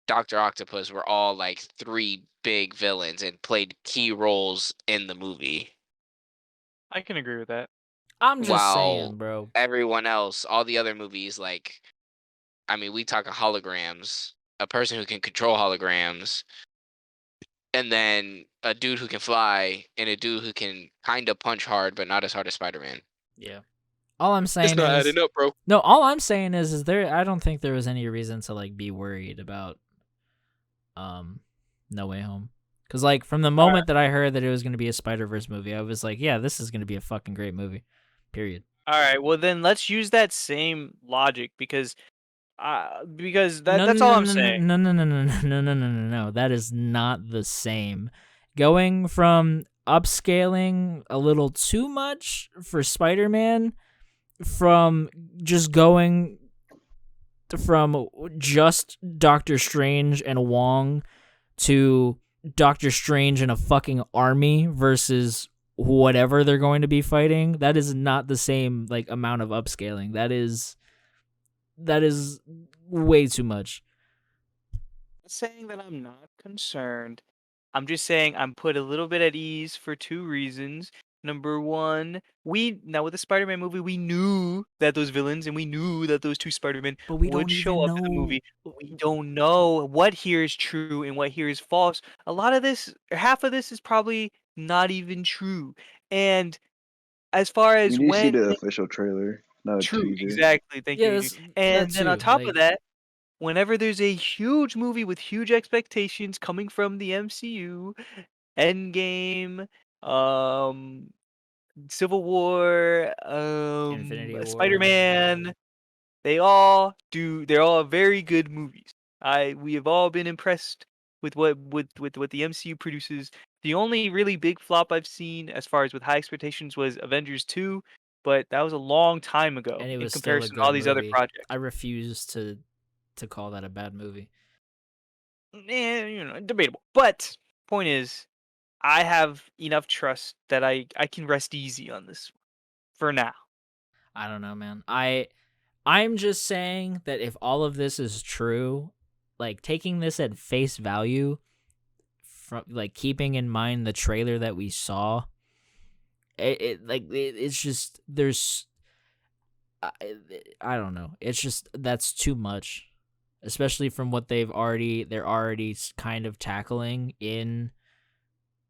Dr. Octopus were all like 3 big villains and played key roles in the movie. I can agree with that. I'm just Wow. saying, bro. Everyone else, all the other movies, like, I mean, we talk holograms, a person who can control holograms, and then a dude who can fly, and a dude who can kind of punch hard, but not as hard as Spider-Man. Yeah. All I'm saying It's not is, adding up, bro. no, all I'm saying is there. I don't think there was any reason to like be worried about, No Way Home, because like from the moment that I heard that it was gonna be a Spider-Verse movie, I was like, yeah, this is gonna be a fucking great movie. Period. All right, well then let's use that same logic because that's no, all no, I'm no, saying. No. That is not the same. Going from upscaling a little too much for Spider-Man, from just going from just Doctor Strange and Wong to Doctor Strange and a fucking army versus whatever they're going to be fighting, that is not the same like amount of upscaling. That is way too much. I'm saying that I'm not concerned. I'm just saying I'm put a little bit at ease for 2 reasons. Number one, now with the Spider-Man movie, we knew that those villains and we knew that those two Spider-Men But we would don't show even up in the know. movie. We don't know what here is true and what here is false. A lot of this, half of this is probably not even true. And as far We as need to see when the official trailer, not a true, teaser. exactly. Thank Yeah, you, that's AJ. that And then on too. top Like, of that, whenever there's a huge movie with huge expectations coming from the MCU, Endgame, um, Civil War, Infinity War. Spider-Man, they're all very good movies. We have all been impressed with what the MCU produces. The only really big flop I've seen as far as with high expectations was Avengers 2, but that was a long time ago And it in was still a comparison to all good these other movie. projects. I refuse to call that a bad movie. Debatable. But point is, I have enough trust that I can rest easy on this for now. I don't know, man. I'm just saying that if all of this is true, like taking this at face value, from like keeping in mind the trailer that we saw, it's just there's I, I don't know. It's just that's too much, especially from what they're already kind of tackling in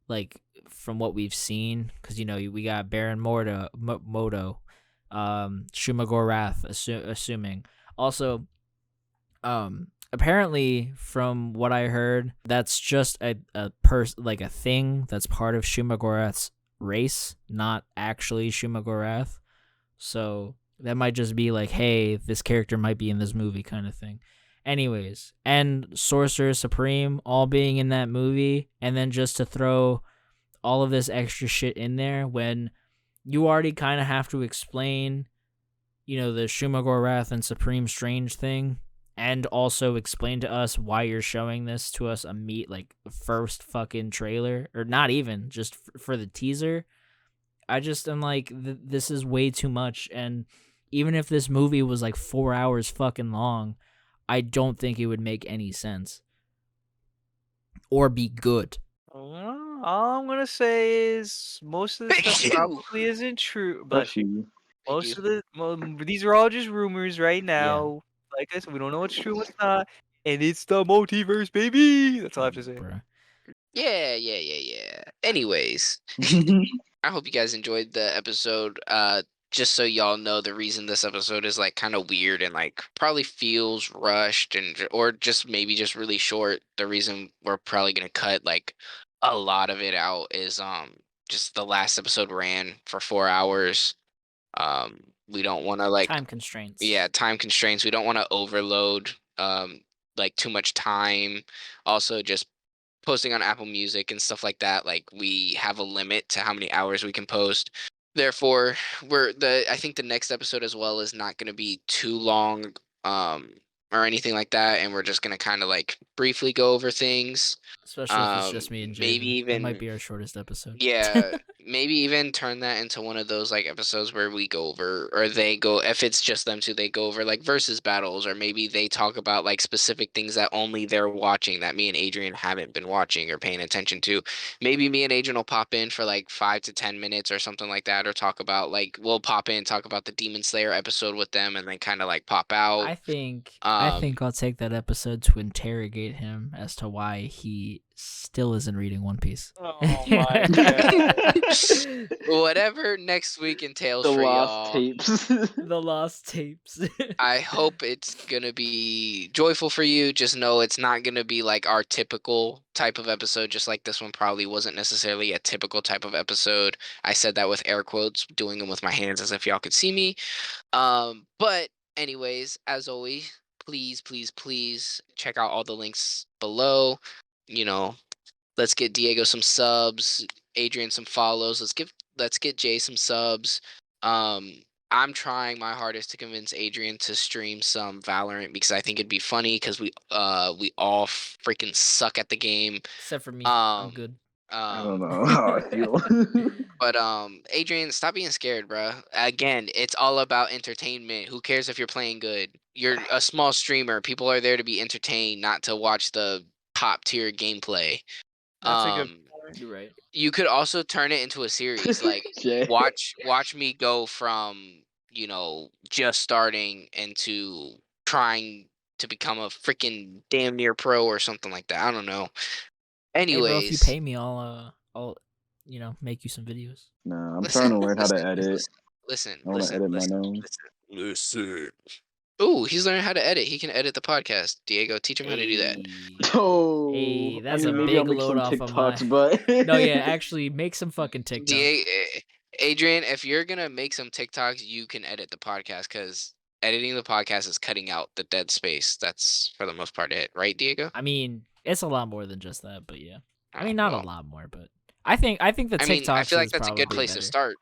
like from what we've seen, because we got Baron Moto, Shumagorath, assuming also, apparently from what I heard, that's just a thing that's part of Shumagorath's race, not actually Shumagorath. So that might just be like, hey, this character might be in this movie kind of thing. Anyways, and Sorcerer Supreme all being in that movie, and then just to throw all of this extra shit in there when you already kind of have to explain, the Shumagorath and Supreme Strange thing, and also explain to us why you're showing this to us first fucking trailer, or not even just for the teaser. I just am like, this is way too much, and even if this movie was like 4 hours fucking long, I don't think it would make any sense or be good. All I'm gonna say is most of this Thank stuff you. probably isn't true. Bless you. Thank you. These are all just rumors right now. Like I said, we don't know what's true, what's not, and it's the multiverse, baby. That's all I have to say. Bruh. Yeah. Anyways, I hope you guys enjoyed the episode. Just so y'all know, the reason this episode is like kind of weird and like probably feels rushed or just maybe just really short. The reason we're probably gonna cut like a lot of it out is just the last episode ran for 4 hours. We don't want to Time constraints. time constraints. We don't want to overload like too much time. Also, just posting on Apple Music and stuff like that, like we have a limit to how many hours we can post. Therefore, I think the next episode as well is not going to be too long or anything like that, and we're just going to kind of like briefly go over things. Especially if it's just me and Jaden. Maybe even It might be our shortest episode. Yeah, maybe even turn that into one of those like episodes where we go over, or they go, if it's just them two, they go over like versus battles, or maybe they talk about like specific things that only they're watching that me and Adrian haven't been watching or paying attention to. Maybe me and Adrian will pop in for like 5 to 10 minutes or something like that, or talk about we'll pop in, talk about the Demon Slayer episode with them, and then kind of like pop out. I think I'll take that episode to interrogate him as to why he still isn't reading One Piece. Oh my god. Whatever next week entails The for lost y'all. tapes. The lost tapes. I hope it's gonna be joyful for you. Just know it's not gonna be like our typical type of episode, just like this one probably wasn't necessarily a typical type of episode. I said that with air quotes, doing them with my hands as if y'all could see me. But anyways, as always, please check out all the links below. Let's get Diego some subs, Adrian some follows. Let's get Jay some subs. I'm trying my hardest to convince Adrian to stream some Valorant because I think it'd be funny because we all freaking suck at the game. Except for me. I'm Um, good. I don't know how I feel. But Adrian, stop being scared, bruh. Again, it's all about entertainment. Who cares if you're playing good? You're a small streamer. People are there to be entertained, not to watch the top tier gameplay. That's a good Um, point. You're right. You could also turn it into a series. Like Jay. watch me go from, just starting into trying to become a freaking damn near pro or something like that. I don't know. Hey, bro, if you Anyways, pay me, I'll make you some videos. Nah, I'm listen, trying to learn how to listen, edit. listen, I want to edit my own. listen. Ooh, he's learning how to edit. He can edit the podcast. Diego, teach him how to do that. Oh, Hey, I that's mean, a maybe I'll big make load some off of my. TikToks, but No, yeah, actually, make some fucking TikToks. Adrian, if you're gonna make some TikToks, you can edit the podcast because editing the podcast is cutting out the dead space. That's for the most part it, right, Diego? I mean, it's a lot more than just that, but yeah. I Oh, mean, not a well, lot more, but I think the I mean, I TikToks feel like is that's a good probably place to better.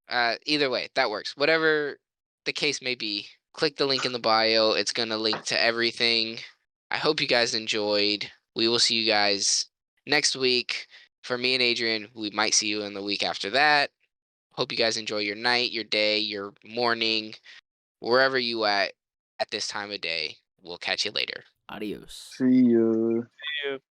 start. Either way, that works. Whatever the case may be, click the link in the bio. It's gonna link to everything. I hope you guys enjoyed. We will see you guys next week. For me and Adrian, we might see you in the week after that. Hope you guys enjoy your night, your day, your morning, wherever you at this time of day. We'll catch you later. Adios. see you. Yeah.